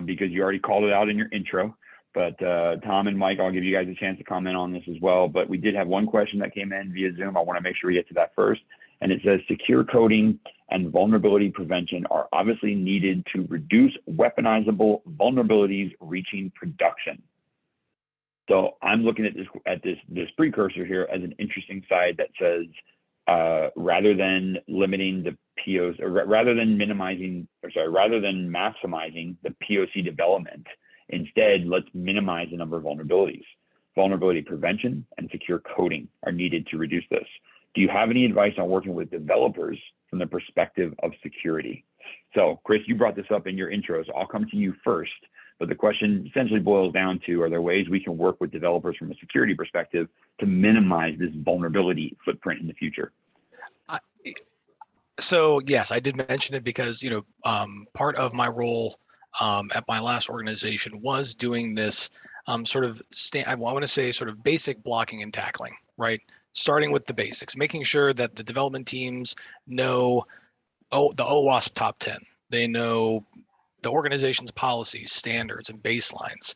because you already called it out in your intro. But Tom and Mike, I'll give you guys a chance to comment on this as well. But we did have one question that came in via Zoom. I want to make sure we get to that first. And it says, secure coding and vulnerability prevention are obviously needed to reduce weaponizable vulnerabilities reaching production. So I'm looking at this precursor here as an interesting side that says, rather than limiting the POs, or rather than maximizing the POC development, instead, let's minimize the number of vulnerabilities. Vulnerability prevention and secure coding are needed to reduce this. Do you have any advice on working with developers from the perspective of security? So, Chris, you brought this up in your intro, so I'll come to you first. But the question essentially boils down to, are there ways we can work with developers from a security perspective to minimize this vulnerability footprint in the future? So yes, I did mention it because, part of my role at my last organization was doing this I want to say sort of basic blocking and tackling, right? Starting with the basics, making sure that the development teams know the OWASP top 10. They know the organization's policies, standards, and baselines.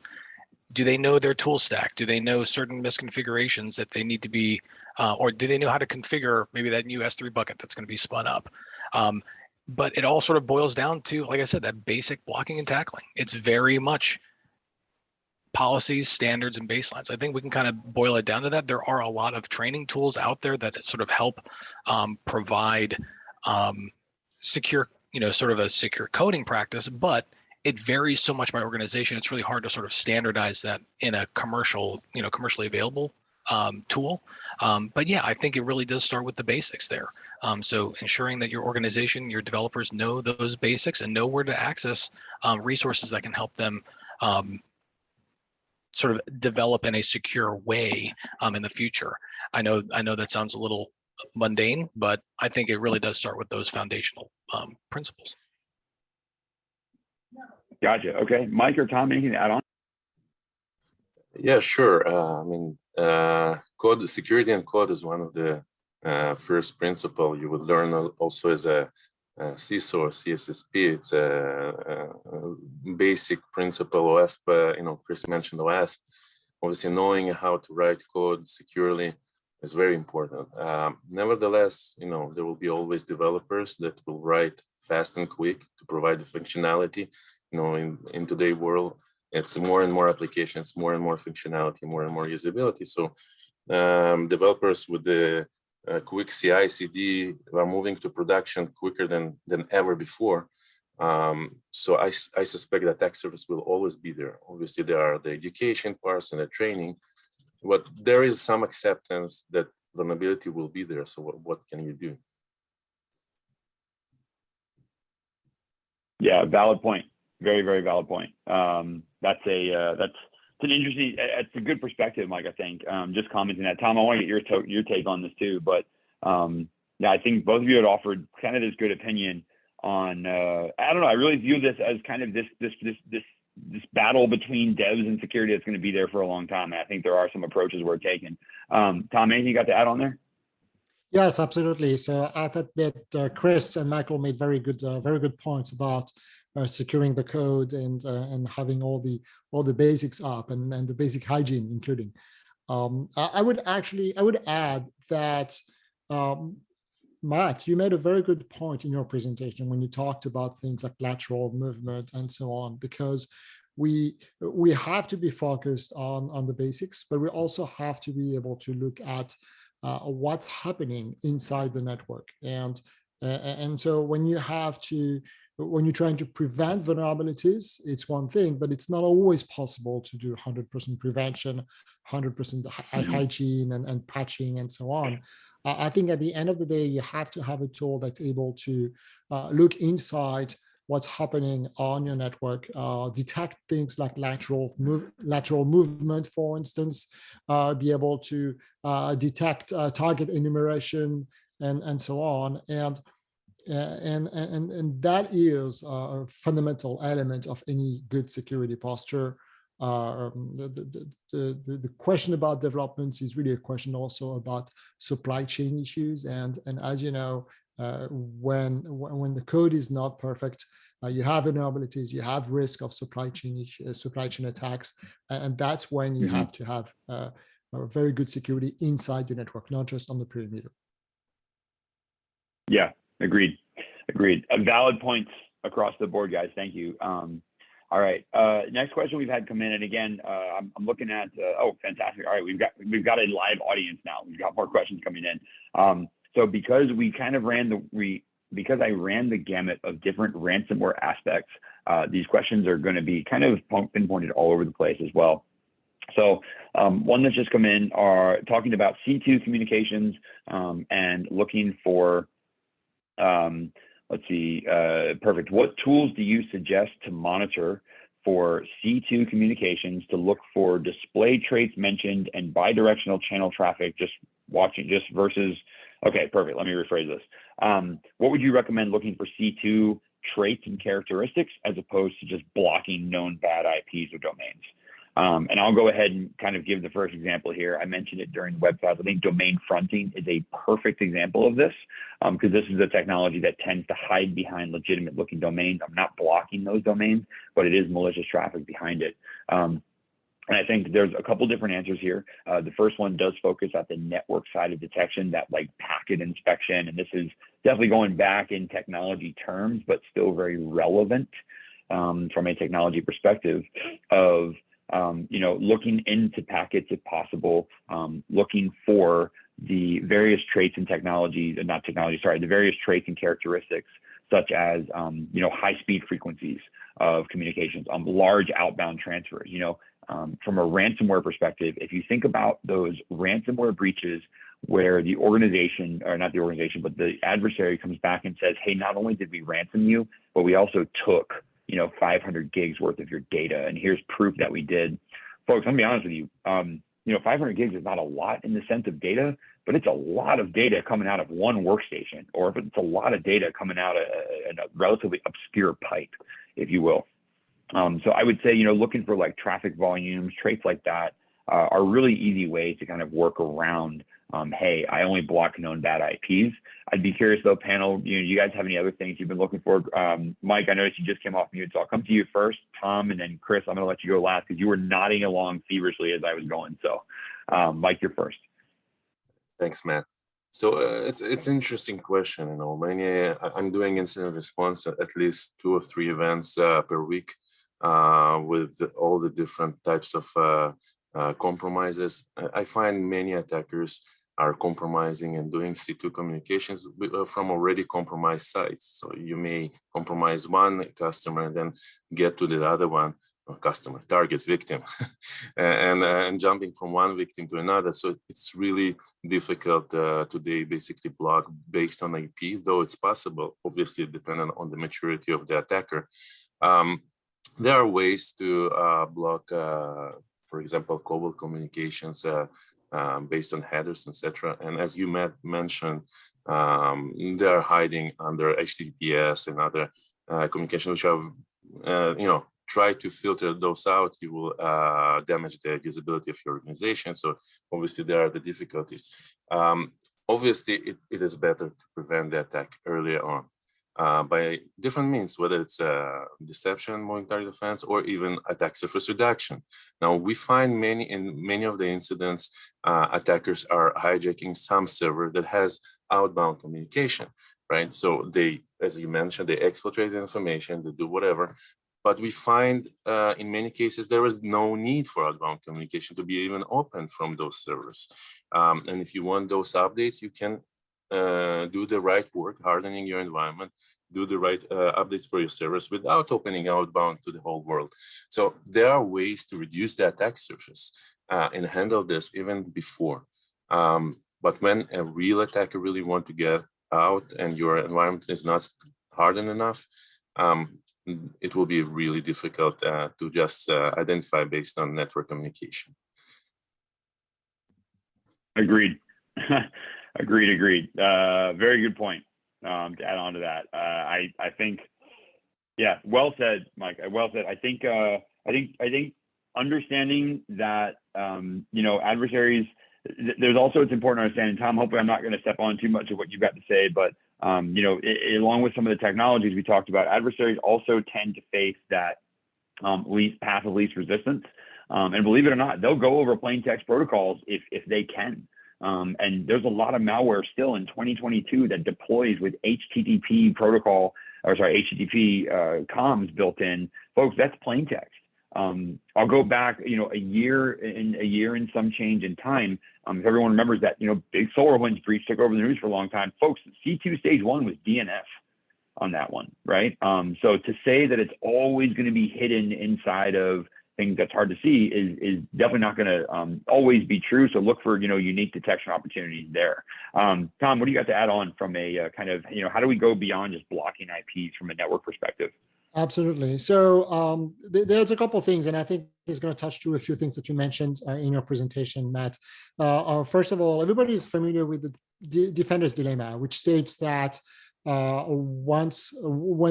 Do they know their tool stack? Do they know certain misconfigurations that they need to be, or do they know how to configure maybe that new S3 bucket that's going to be spun up? But it all sort of boils down to, like I said, that basic blocking and tackling. It's very much policies, standards, and baselines. I think we can kind of boil it down to that. There are a lot of training tools out there that sort of help provide secure, sort of a secure coding practice, but it varies so much by organization. It's really hard to sort of standardize that in a commercially available tool. But yeah, I think it really does start with the basics there. So ensuring that your organization, your developers know those basics and know where to access resources that can help them sort of develop in a secure way in the future. I know that sounds a little mundane, but I think it really does start with those foundational principles. Gotcha. Okay, Mike or Tom, anything to add on? Yeah, sure. Code security and code is one of the first principle you would learn also as a CISO or CSSP. It's a basic principle. OWASP, Chris mentioned OWASP. Obviously, knowing how to write code securely is very important. Nevertheless, there will be always developers that will write fast and quick to provide the functionality. In today's world, it's more and more applications, more and more functionality, more and more usability. So developers with the quick CI/CD are moving to production quicker than ever before. So I suspect that attack surface will always be there. Obviously, there are the education parts and the training, but there is some acceptance that vulnerability will be there. So what can you do? Yeah, valid point. Very, very valid point. That's a good perspective, Mike. I think just commenting that. Tom, I want to get your take on this too. But yeah, I think both of you had offered kind of this good opinion on. I don't know. I really view this as kind of this battle between devs and security that's going to be there for a long time. And I think there are some approaches we're taking. Tom, anything you got to add on there? Yes, absolutely. So I thought that Chris and Michael made very good points about securing the code and having all the basics up and the basic hygiene including. I would add that Matt, you made a very good point in your presentation when you talked about things like lateral movement and so on, because we have to be focused on the basics, but we also have to be able to look at what's happening inside the network. And so when you're trying to prevent vulnerabilities, it's one thing, but it's not always possible to do 100% prevention, 100% hygiene and patching and so on. I think at the end of the day, you have to have a tool that's able to look inside what's happening on your network, detect things like lateral movement, for instance, be able to detect target enumeration and so on. And that is a fundamental element of any good security posture. The question about developments is really a question also about supply chain issues. And as you know, when the code is not perfect, you have vulnerabilities, you have risk of supply chain issues, supply chain attacks, and that's when you have to have a very good security inside your network, not just on the perimeter. Yeah, agreed. Valid points across the board, guys. Thank you. All right. Next question we've had come in, and again, I'm looking at. Oh, fantastic! All right, we've got a live audience now. We've got more questions coming in. So because we kind of because I ran the gamut of different ransomware aspects, these questions are going to be kind of pinpointed all over the place as well. So one that's just come in are talking about C2 communications and looking for. Let's see, perfect. What tools do you suggest to monitor for C2 communications to look for display traits mentioned and bidirectional channel traffic just versus, okay, perfect. Let me rephrase this. What would you recommend looking for C2 traits and characteristics as opposed to just blocking known bad IPs or domains? And I'll go ahead and kind of give the first example here. I mentioned it during webcast. I think domain fronting is a perfect example of this because this is a technology that tends to hide behind legitimate looking domains. I'm not blocking those domains, but it is malicious traffic behind it. And I think there's a couple different answers here. The first one does focus at the network side of detection, that like packet inspection. And this is definitely going back in technology terms, but still very relevant from a technology perspective of looking into packets if possible, looking for the various traits and the various traits and characteristics, such as, high speed frequencies of communications, large outbound transfers. From a ransomware perspective, if you think about those ransomware breaches where the organization, or not the organization, but the adversary comes back and says, hey, not only did we ransom you, but we also took 500 gigs worth of your data, and here's proof that we did. Folks, let me be honest with you. 500 gigs is not a lot in the sense of data, but it's a lot of data coming out of one workstation, or if it's a lot of data coming out of a relatively obscure pipe, if you will. So I would say, looking for like traffic volumes, traits like that are really easy ways to kind of work around. Hey, I only block known bad IPs. I'd be curious though, panel, you guys have any other things you've been looking for? Mike, I noticed you just came off mute, so I'll come to you first. Tom, and then Chris, I'm gonna let you go last because you were nodding along feverishly as I was going. So Mike, you're first. Thanks, Matt. So it's an interesting question. I'm doing incident response at least 2 or 3 events per week with all the different types of compromises. I find many attackers are compromising and doing C2 communications from already compromised sites. So you may compromise one customer and then get to the other one, or customer, target, victim, and jumping from one victim to another. So it's really difficult today, basically block based on IP, though it's possible, obviously dependent on the maturity of the attacker. There are ways to block, for example, COBOL communications based on headers, etc. And as you mentioned, they are hiding under HTTPS and other communication, which have, try to filter those out. You will damage the usability of your organization. So obviously there are the difficulties. Obviously, it is better to prevent the attack earlier on. By different means, whether it's deception, moving target defense, or even attack surface reduction. Now, we find in many of the incidents, attackers are hijacking some server that has outbound communication, right? So they, as you mentioned, they exfiltrate the information, they do whatever. But we find in many cases, there is no need for outbound communication to be even open from those servers. And if you want those updates, you can do the right work, hardening your environment, do the right updates for your servers without opening outbound to the whole world. So there are ways to reduce the attack surface and handle this even before. But when a real attacker really want to get out and your environment is not hardened enough, it will be really difficult to just identify based on network communication. Agreed. Agreed. Very good point to add on to that. I think, yeah, well said, Mike. Well said. I think understanding that, adversaries, there's also, it's important to understand, and Tom, hopefully I'm not going to step on too much of what you've got to say, but along with some of the technologies we talked about, adversaries also tend to face that path of least resistance. And believe it or not, they'll go over plain text protocols if they can. And there's a lot of malware still in 2022 that deploys with HTTP comms built in. Folks, that's plain text. I'll go back, a year and some change in time. If everyone remembers that, big SolarWinds breach took over the news for a long time. Folks, C2 stage 1 was DNF on that one, right? So to say that it's always going to be hidden inside of things that's hard to see is definitely not going to always be true. So look for, unique detection opportunities there. Tom, what do you got to add on from a kind of, how do we go beyond just blocking IPs from a network perspective? Absolutely. So there's a couple of things, and I think it's going to touch to a few things that you mentioned in your presentation, Matt. First of all, everybody is familiar with the defender's dilemma, which states that when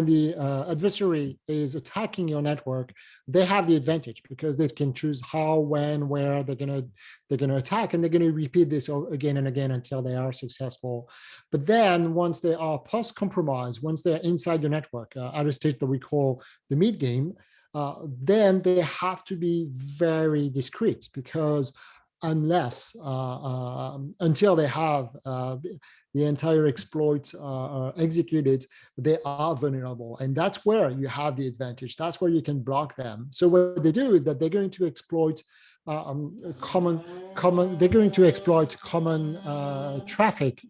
the adversary is attacking your network, they have the advantage because they can choose how, when, where they're gonna attack, and they're going to repeat this again and again until they are successful. But then once they are post-compromise, once they're inside your network, at a state that we call the mid game, then they have to be very discreet, because until they have the entire exploit executed, they are vulnerable. And that's where you have the advantage. That's where you can block them. So what they do is that they're going to exploit common traffic,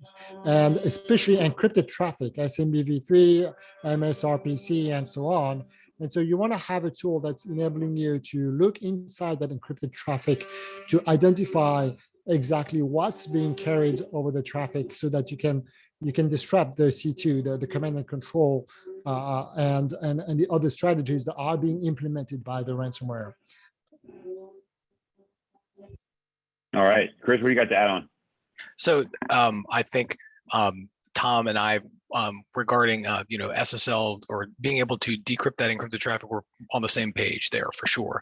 and especially encrypted traffic, SMBv3, MSRPC, and so on. And so you want to have a tool that's enabling you to look inside that encrypted traffic to identify exactly what's being carried over the traffic, so that you can disrupt the C2, the command and control, and the other strategies that are being implemented by the ransomware. All right, Chris, what do you got to add on? So I think Tom and I, regarding SSL or being able to decrypt that encrypted traffic, we're on the same page there for sure.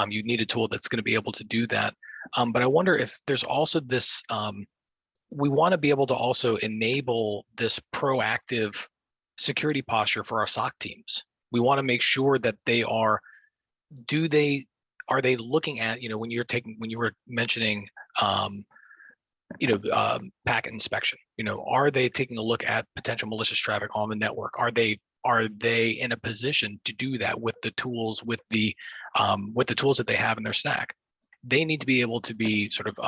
You need a tool that's going to be able to do that. But I wonder if there's also this, we want to be able to also enable this proactive security posture for our SOC teams. We want to make sure that they are, are they looking at, when you were mentioning, packet inspection, are they taking a look at potential malicious traffic on the network? Are they in a position to do that with the tools, with the tools that they have in their stack? They need to be able to be sort of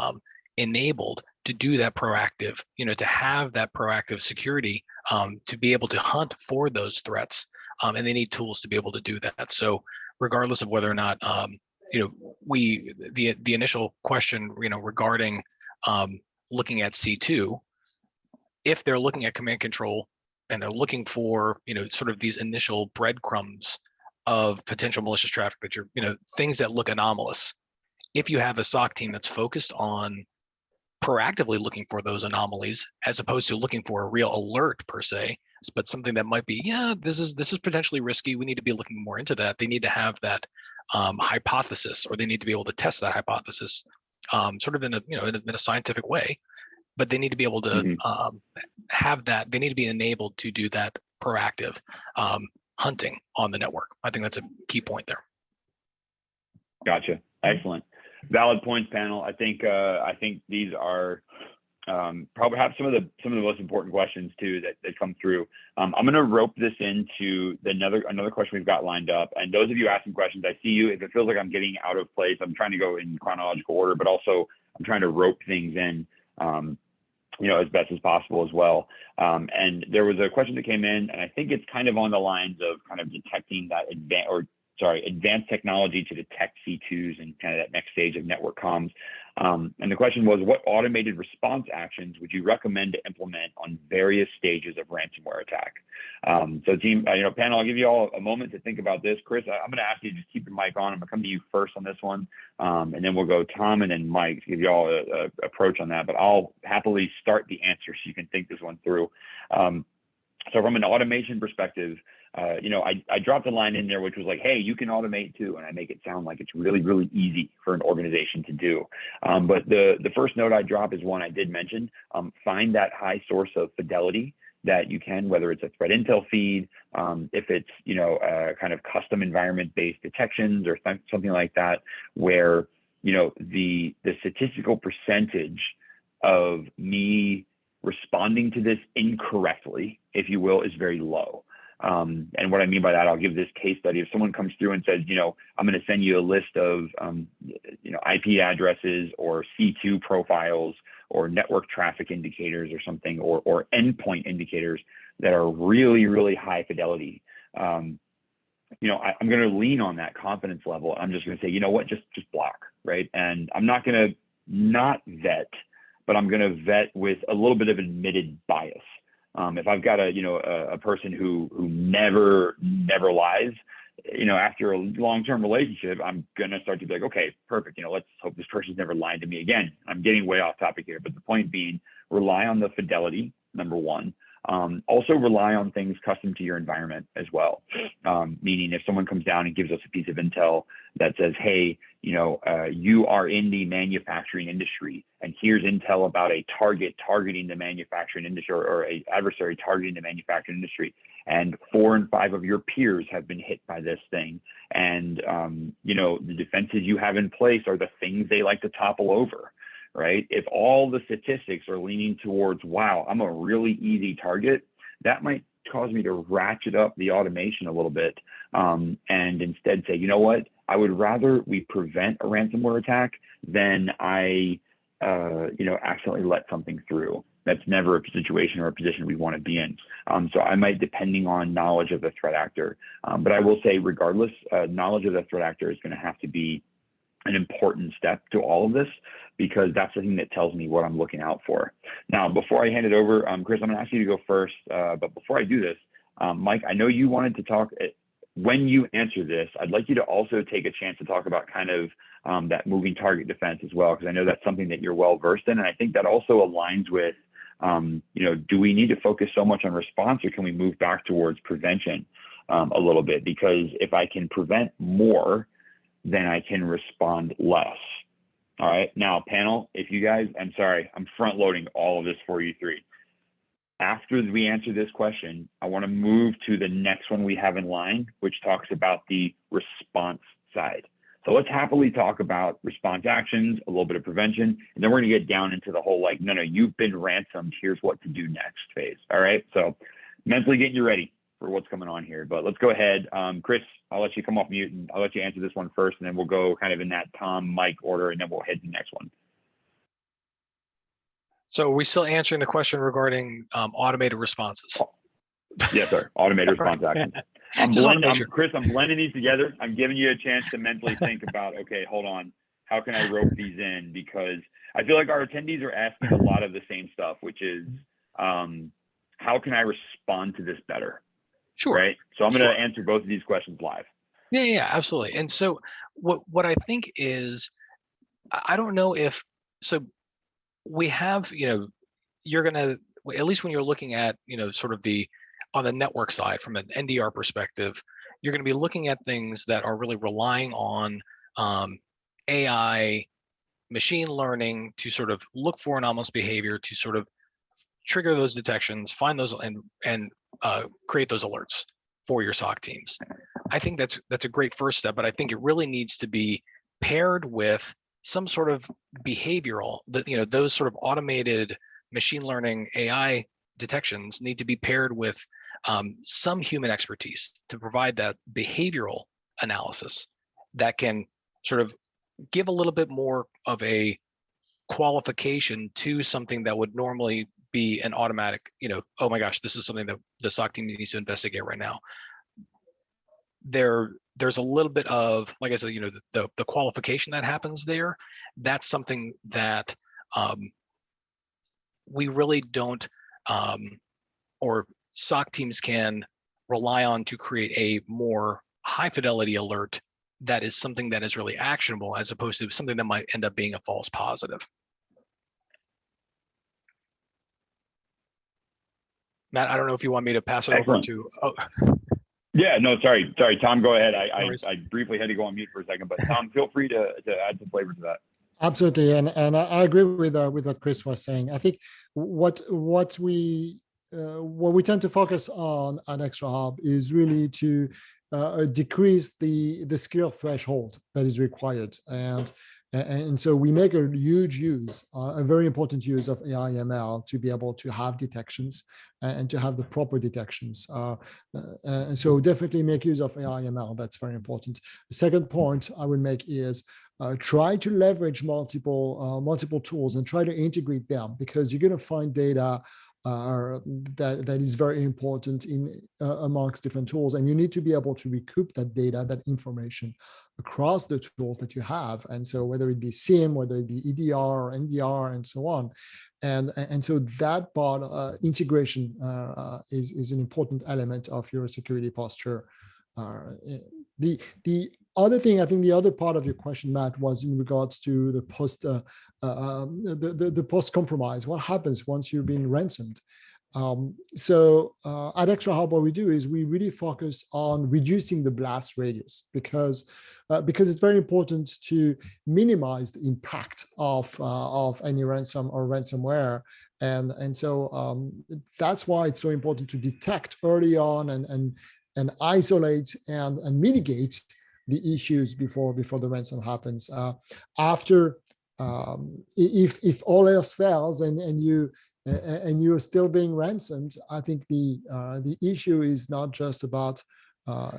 enabled to do that proactive, to have that proactive security, to be able to hunt for those threats, and they need tools to be able to do that. So regardless of whether or not, the initial question, regarding looking at C2, if they're looking at command control and they're looking for, sort of these initial breadcrumbs of potential malicious traffic that things that look anomalous. If you have a SOC team that's focused on proactively looking for those anomalies, as opposed to looking for a real alert per se, but something that might be, this is potentially risky, we need to be looking more into that. They need to have that hypothesis, or they need to be able to test that hypothesis, sort of in a scientific way. But they need to be able to have that. They need to be enabled to do that proactive hunting on the network. I think that's a key point there. Gotcha. Excellent. Valid points, panel. I think these are perhaps some of the most important questions too that come through. I'm going to rope this into another question we've got lined up. And those of you asking questions, I see you. If it feels like I'm getting out of place, I'm trying to go in chronological order, but also I'm trying to rope things in, as best as possible as well. And there was a question that came in, and I think it's kind of on the lines of kind of detecting that advanced technology to detect C2s and kind of that next stage of network comms. And the question was, what automated response actions would you recommend to implement on various stages of ransomware attack? So team, panel, I'll give you all a moment to think about this. Chris, I'm going to ask you to just keep your mic on. I'm going to come to you first on this one. And then we'll go Tom and then Mike to give you all a approach on that. But I'll happily start the answer so you can think this one through. So from an automation perspective, I dropped a line in there, which was like, hey, you can automate too. And I make it sound like it's really, really easy for an organization to do. But the first note I drop is one I did mention, find that high source of fidelity that you can, whether it's a threat intel feed, if it's, kind of custom environment-based detections or something like that, where, the statistical percentage of me responding to this incorrectly, if you will, is very low. And what I mean by that, I'll give this case study. If someone comes through and says, I'm going to send you a list of, IP addresses or C2 profiles or network traffic indicators or something, or endpoint indicators that are really, really high fidelity, I'm going to lean on that confidence level. I'm just going to say, you know what, just block, right? And I'm not going to not vet, but I'm going to vet with a little bit of admitted bias. If I've got a person who never lies, after a long-term relationship, I'm going to start to be like, okay, perfect. Let's hope this person's never lied to me again. I'm getting way off topic here, but the point being, rely on the fidelity, number one. Also rely on things custom to your environment as well. Meaning if someone comes down and gives us a piece of intel that says, hey, you are in the manufacturing industry, and here's intel about a target targeting the manufacturing industry, or a adversary targeting the manufacturing industry, and 4 and 5 of your peers have been hit by this thing. And, the defenses you have in place are the things they like to topple over. Right? If all the statistics are leaning towards, wow, I'm a really easy target, that might cause me to ratchet up the automation a little bit, and instead say, you know what, I would rather we prevent a ransomware attack than I, accidentally let something through. That's never a situation or a position we want to be in. So I might, depending on knowledge of the threat actor, but I will say, regardless, knowledge of the threat actor is going to have to be an important step to all of this, because that's the thing that tells me what I'm looking out for. Now, before I hand it over, Chris, I'm going to ask you to go first. But before I do this, Mike, I know you wanted to talk. When you answer this, I'd like you to also take a chance to talk about kind of that moving target defense as well, because I know that's something that you're well versed in. And I think that also aligns with, do we need to focus so much on response, or can we move back towards prevention a little bit? Because if I can prevent more, then I can respond less. All right. Now, panel, if you guys, I'm sorry, I'm front loading all of this for you three. After we answer this question, I want to move to the next one we have in line, which talks about the response side. So let's happily talk about response actions, a little bit of prevention, and then we're going to get down into the whole, like, no, you've been ransomed, here's what to do next phase. All right. So mentally getting you ready for what's coming on here, but let's go ahead. Chris, I'll let you come off mute and I'll let you answer this one first, and then we'll go kind of in that Tom, Mike order, and then we'll head to the next one. So are we still answering the question regarding automated responses? Yes, sir. Automated response actions. Chris, I'm blending these together. I'm giving you a chance to mentally think about, okay, hold on, how can I rope these in? Because I feel like our attendees are asking a lot of the same stuff, which is, how can I respond to this better? Sure. Right. So I'm going to answer both of these questions live. Yeah, absolutely. And so what I think is, I don't know if, so we have, you're going to, at least when you're looking at, sort of on the network side from an NDR perspective, you're going to be looking at things that are really relying on AI, machine learning to sort of look for anomalous behavior, to sort of trigger those detections, find those, and create those alerts for your SOC teams. I think that's a great first step, but I think it really needs to be paired with some sort of behavioral, those sort of automated machine learning AI detections need to be paired with some human expertise to provide that behavioral analysis that can sort of give a little bit more of a qualification to something that would normally be an automatic, oh my gosh, this is something that the SOC team needs to investigate right now. There's a little bit of, like I said, the qualification that happens there. That's something that we really don't, or SOC teams can rely on to create a more high fidelity alert that is something that is really actionable, as opposed to something that might end up being a false positive. Matt, I don't know if you want me to pass it over to. Oh. Yeah, no, sorry, Tom, go ahead. I briefly had to go on mute for a second, but Tom, feel free to add some flavor to that. Absolutely, and I agree with what Chris was saying. I think what we tend to focus on at ExtraHub is really to decrease the skill threshold that is required, and so we make a huge use, a very important use of AI ML to be able to have detections and to have the proper detections. And so definitely make use of AI ML. That's very important. The second point I would make is try to leverage multiple tools and try to integrate them, because you're going to find data that is very important in amongst different tools, and you need to be able to recoup that data, that information across the tools that you have. And so whether it be SIEM, whether it be EDR or NDR and so on, and so that part integration is an important element of your security posture. The other thing, I think the other part of your question, Matt, was in regards to the post compromise. What happens once you're being ransomed? So at ExtraHub, what we do is we really focus on reducing the blast radius, because it's very important to minimize the impact of any ransom or ransomware, and so that's why it's so important to detect early on and isolate and mitigate the issues before the ransom happens. After, if all else fails and you're still being ransomed, I think the issue is not just about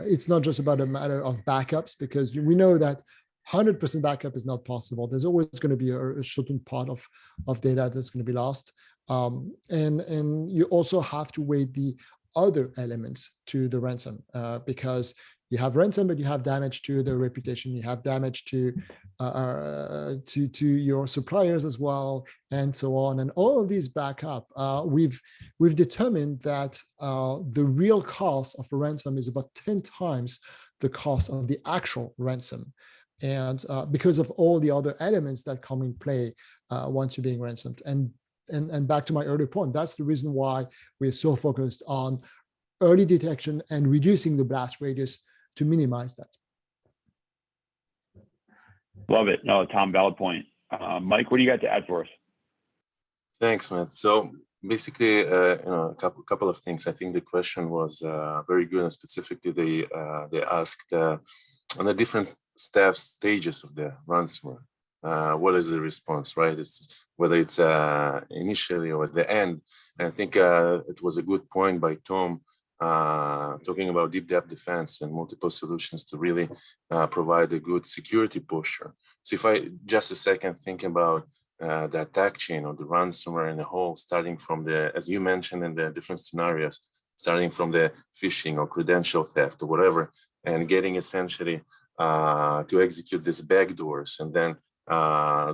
it's not just about a matter of backups, because we know that 100% backup is not possible. There's always going to be a certain part of data that's going to be lost, and you also have to weigh the other elements to the ransom, because you have ransom, but you have damage to the reputation, you have damage to your suppliers as well, and so on. And all of these back up. We've determined that the real cost of a ransom is about 10 times the cost of the actual ransom, and because of all the other elements that come in play once you're being ransomed. And back to my earlier point, that's the reason why we're so focused on early detection and reducing the blast radius to minimize that. Love it. No, Tom, valid point. Mike, what do you got to add for us? Thanks, Matt. So basically, a couple of things. I think the question was very good, and specifically they asked on the different stages of the ransomware. What is the response, right? It's whether it's initially or at the end. And I think it was a good point by Tom talking about deep depth defense and multiple solutions to really provide a good security posture. So if I just a second think about the attack chain or the ransomware in a whole, starting from as you mentioned in the different scenarios, starting from the phishing or credential theft or whatever, and getting essentially to execute these backdoors, and then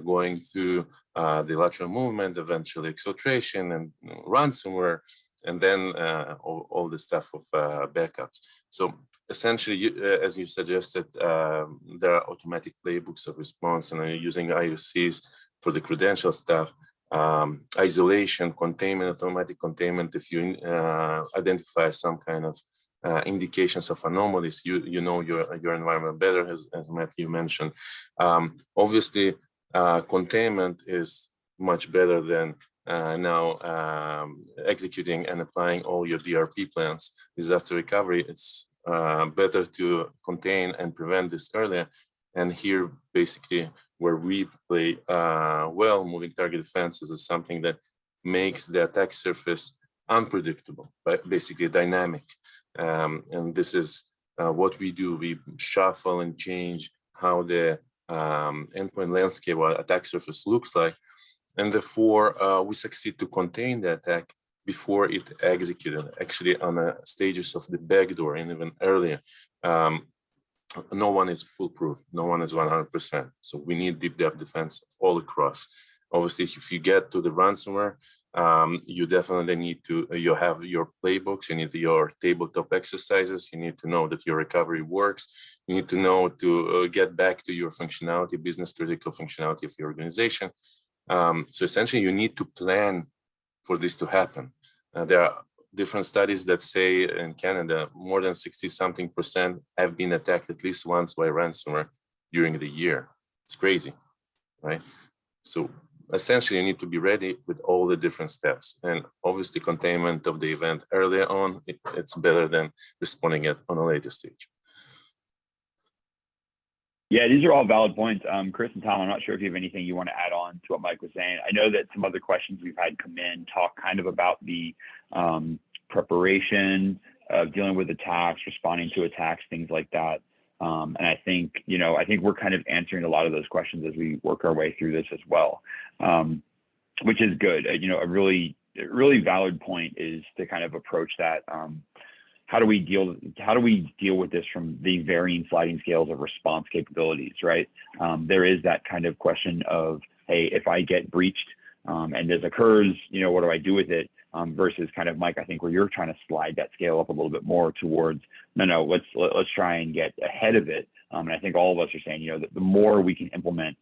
going through the lateral movement, eventually exfiltration and ransomware, and then all the stuff of backups. So essentially, as you suggested, there are automatic playbooks of response, and using IOCs for the credential stuff, isolation, containment, automatic containment. If you identify some kind of indications of anomalies, you know your environment better, as Matthew mentioned. Obviously, containment is much better than now executing and applying all your DRP plans. Disaster recovery, it's better to contain and prevent this earlier. And here, basically, where we play well, moving target defenses is something that makes the attack surface unpredictable, but basically dynamic. And this is what we do. We shuffle and change how the endpoint landscape or attack surface looks like. And therefore, we succeed to contain the attack before it executed, actually on the stages of the backdoor and even earlier. No one is foolproof. No one is 100%. So we need deep depth defense all across. Obviously, if you get to the ransomware, you definitely need to, you have your playbooks, you need your tabletop exercises, you need to know that your recovery works, you need to know to get back to your functionality, business critical functionality of your organization. So essentially, you need to plan for this to happen. There are different studies that say in Canada, more than 60-something% have been attacked at least once by ransomware during the year. It's crazy, right? So essentially, you need to be ready with all the different steps. And obviously, containment of the event earlier on, it's better than responding it on a later stage. Yeah, these are all valid points. Chris and Tom, I'm not sure if you have anything you want to add on to what Mike was saying. I know that some other questions we've had come in talk kind of about the preparation of dealing with attacks, responding to attacks, things like that. And I think, I think we're kind of answering a lot of those questions as we work our way through this as well, which is good. A really valid point is to kind of approach that. How do we deal with this from the varying sliding scales of response capabilities, right? There is that kind of question of, hey, if I get breached and this occurs, what do I do with it? Versus kind of, Mike, I think where you're trying to slide that scale up a little bit more towards, no, let's try and get ahead of it. And I think all of us are saying, that the more we can implement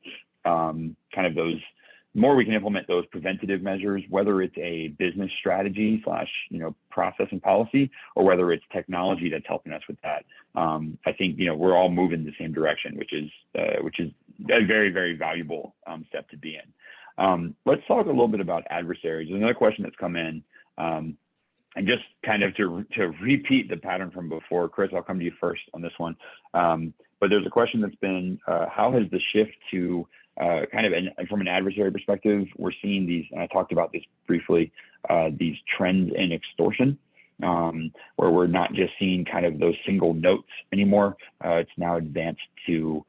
those preventative measures, whether it's a business strategy / process and policy, or whether it's technology that's helping us with that. I think, we're all moving in the same direction, which is a very, very valuable step to be in. Let's talk a little bit about adversaries. There's another question that's come in, and just kind of to repeat the pattern from before. Chris, I'll come to you first on this one. But there's a question that's been, how has the shift to from an adversary perspective, we're seeing these, and I talked about this briefly, these trends in extortion, where we're not just seeing kind of those single notes anymore. It's now advanced to,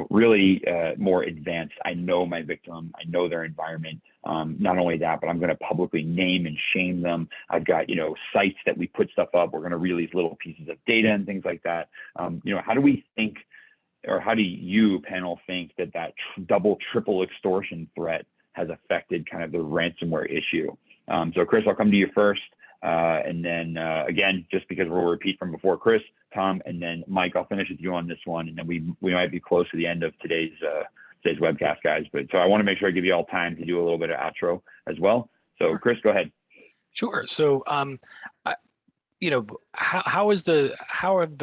really more advanced. I know my victim, I know their environment. Not only that, but I'm going to publicly name and shame them. I've got, sites that we put stuff up. We're going to release little pieces of data and things like that. How do we think, or how do you, panel, think that double, triple extortion threat has affected kind of the ransomware issue? So Chris, I'll come to you first. And then again, just because we'll repeat from before, Chris, Tom, and then Mike, I'll finish with you on this one. And then we might be close to the end of today's webcast, guys. But so I want to make sure I give you all time to do a little bit of outro as well. So Chris, go ahead. Sure. So, how have the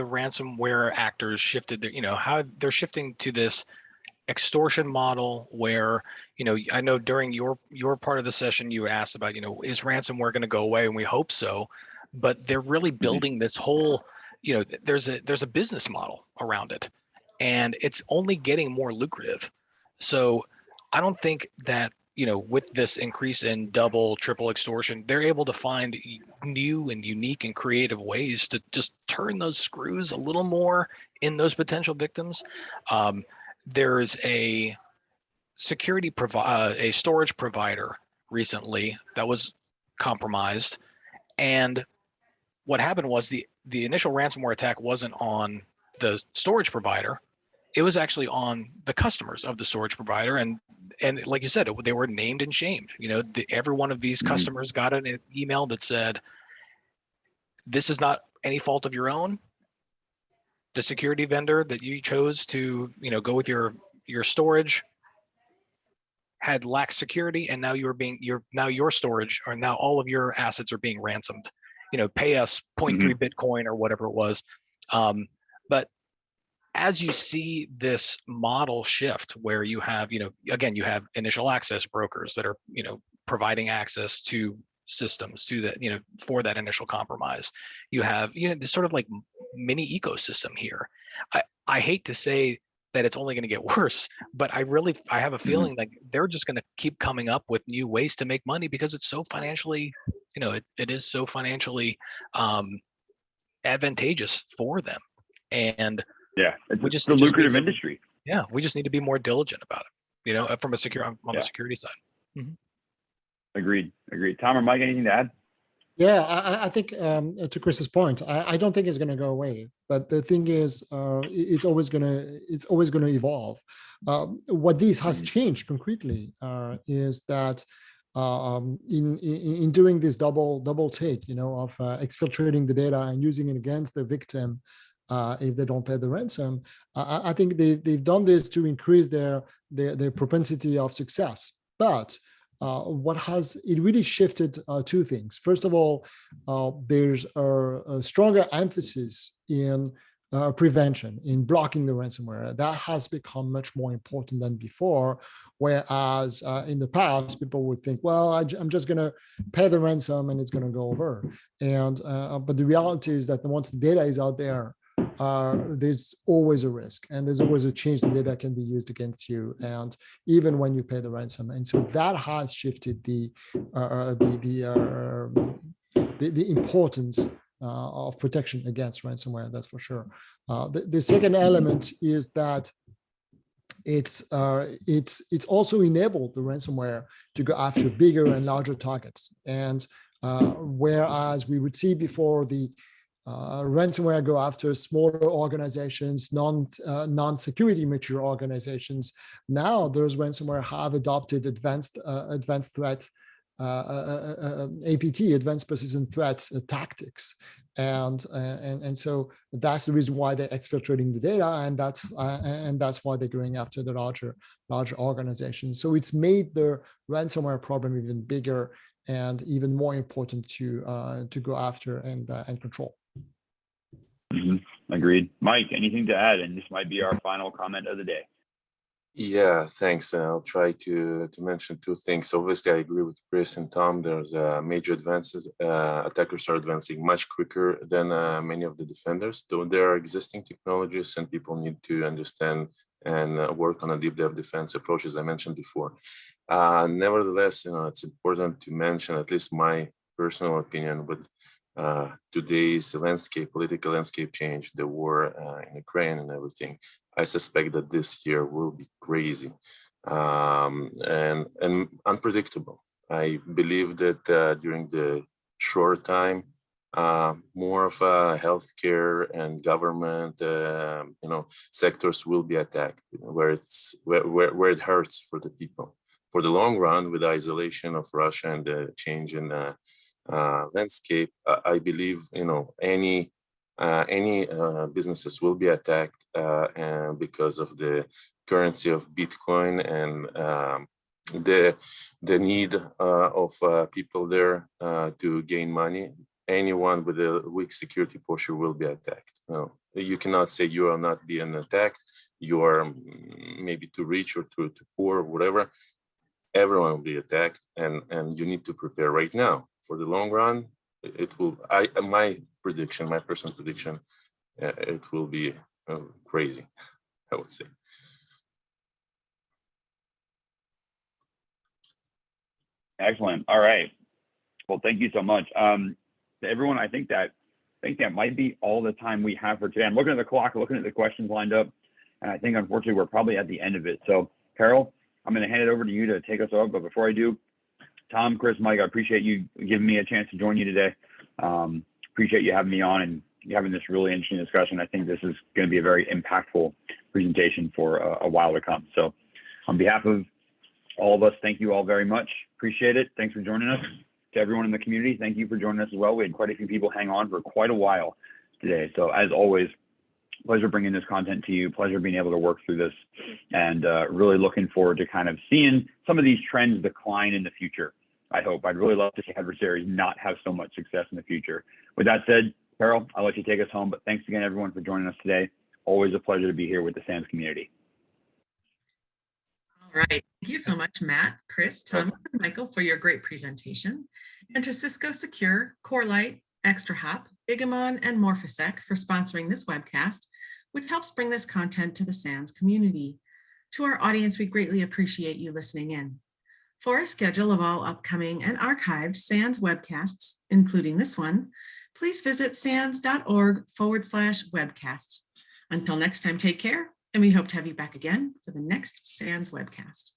ransomware actors shifted? How they're shifting to this extortion model where, I know during your part of the session, you asked about, is ransomware going to go away? And we hope so, but they're really building this whole, there's a business model around it, and it's only getting more lucrative. So I don't think that, with this increase in double, triple extortion, they're able to find new and unique and creative ways to just turn those screws a little more in those potential victims. There's a a storage provider recently that was compromised, and what happened was the initial ransomware attack wasn't on the storage provider. It was actually on the customers of the storage provider, and like you said, they were named and shamed. Every one of these customers got an email that said, "This is not any fault of your own. The security vendor that you chose to, go with your storage had lax security, and now your storage, or now all of your assets are being ransomed. Pay us 0.3 Bitcoin or whatever it was." But as you see this model shift, where you have, again, you have initial access brokers that are, providing access to systems to that, for that initial compromise. You have, this sort of like mini ecosystem here. I hate to say that it's only going to get worse. But I have a feeling like they're just going to keep coming up with new ways to make money because it's so financially, it is so financially advantageous for them. And yeah, it's a it just lucrative industry. Yeah, we just need to be more diligent about it, from a on the security side. Agreed. Tom or Mike, anything to add? Yeah, I think to Chris's point, I don't think it's going to go away. But the thing is, it's always going to evolve. What this has changed concretely is that in doing this double take, of exfiltrating the data and using it against the victim if they don't pay the ransom, I think they've done this to increase their propensity of success. But it really shifted two things. First of all, there's a stronger emphasis in prevention, in blocking the ransomware. That has become much more important than before, whereas in the past, people would think, well, I'm just going to pay the ransom and it's going to go over. And but the reality is that once the data is out there, there's always a risk, and there's always a chance the data can be used against you, and even when you pay the ransom. And so that has shifted the importance of protection against ransomware. That's for sure. The second element is that it's also enabled the ransomware to go after bigger and larger targets. And whereas we would see before the ransomware go after smaller organizations, non-security mature organizations. Now those ransomware have adopted advanced threat, APT, advanced persistent threat tactics, and so that's the reason why they're exfiltrating the data, and that's why they're going after the larger organizations. So it's made the ransomware problem even bigger and even more important to go after and control. Agreed. Mike, anything to add? And this might be our final comment of the day. Yeah, thanks. I'll try to mention two things. Obviously, I agree with Chris and Tom. There's major advances. Attackers are advancing much quicker than many of the defenders. Though there are existing technologies, and people need to understand and work on a deep dive defense approach, as I mentioned before. Nevertheless, it's important to mention, at least my personal opinion, with today's political landscape change, the war in Ukraine and everything, I suspect that this year will be crazy and unpredictable. I believe that during the short time, more of healthcare and government, sectors will be attacked, where it hurts for the people. For the long run, with the isolation of Russia and the change in landscape, I believe any businesses will be attacked and because of the currency of Bitcoin and the need of people there to gain money. Anyone with a weak security posture will be attacked. You cannot say you are not being attacked. You are maybe too rich or too poor or whatever. Everyone will be attacked, and you need to prepare right now. For the long run, it will. My personal prediction, it will be crazy, I would say. Excellent. All right. Well, thank you so much, to everyone. I think that might be all the time we have for today. I'm looking at the clock, looking at the questions lined up, and I think unfortunately we're probably at the end of it. So, Carol, I'm going to hand it over to you to take us off. But before I do, Tom, Chris, Mike, I appreciate you giving me a chance to join you today. Appreciate you having me on and having this really interesting discussion. I think this is going to be a very impactful presentation for a while to come. So on behalf of all of us, thank you all very much. Appreciate it. Thanks for joining us. To everyone in the community, thank you for joining us as well. We had quite a few people hang on for quite a while today. So as always, pleasure bringing this content to you, pleasure being able to work through this, and really looking forward to kind of seeing some of these trends decline in the future. I hope. I'd really love to see adversaries not have so much success in the future. With that said, Carol, I'll let you take us home, but thanks again, everyone, for joining us today. Always a pleasure to be here with the SANS community. All right. Thank you so much, Matt, Chris, Tom, and Michael, for your great presentation. And to Cisco Secure, CoreLight, ExtraHop, Gigamon, and Morphosec for sponsoring this webcast, which helps bring this content to the SANS community. To our audience, we greatly appreciate you listening in. For a schedule of all upcoming and archived SANS webcasts, including this one, please visit sans.org/webcasts. Until next time, take care, and we hope to have you back again for the next SANS webcast.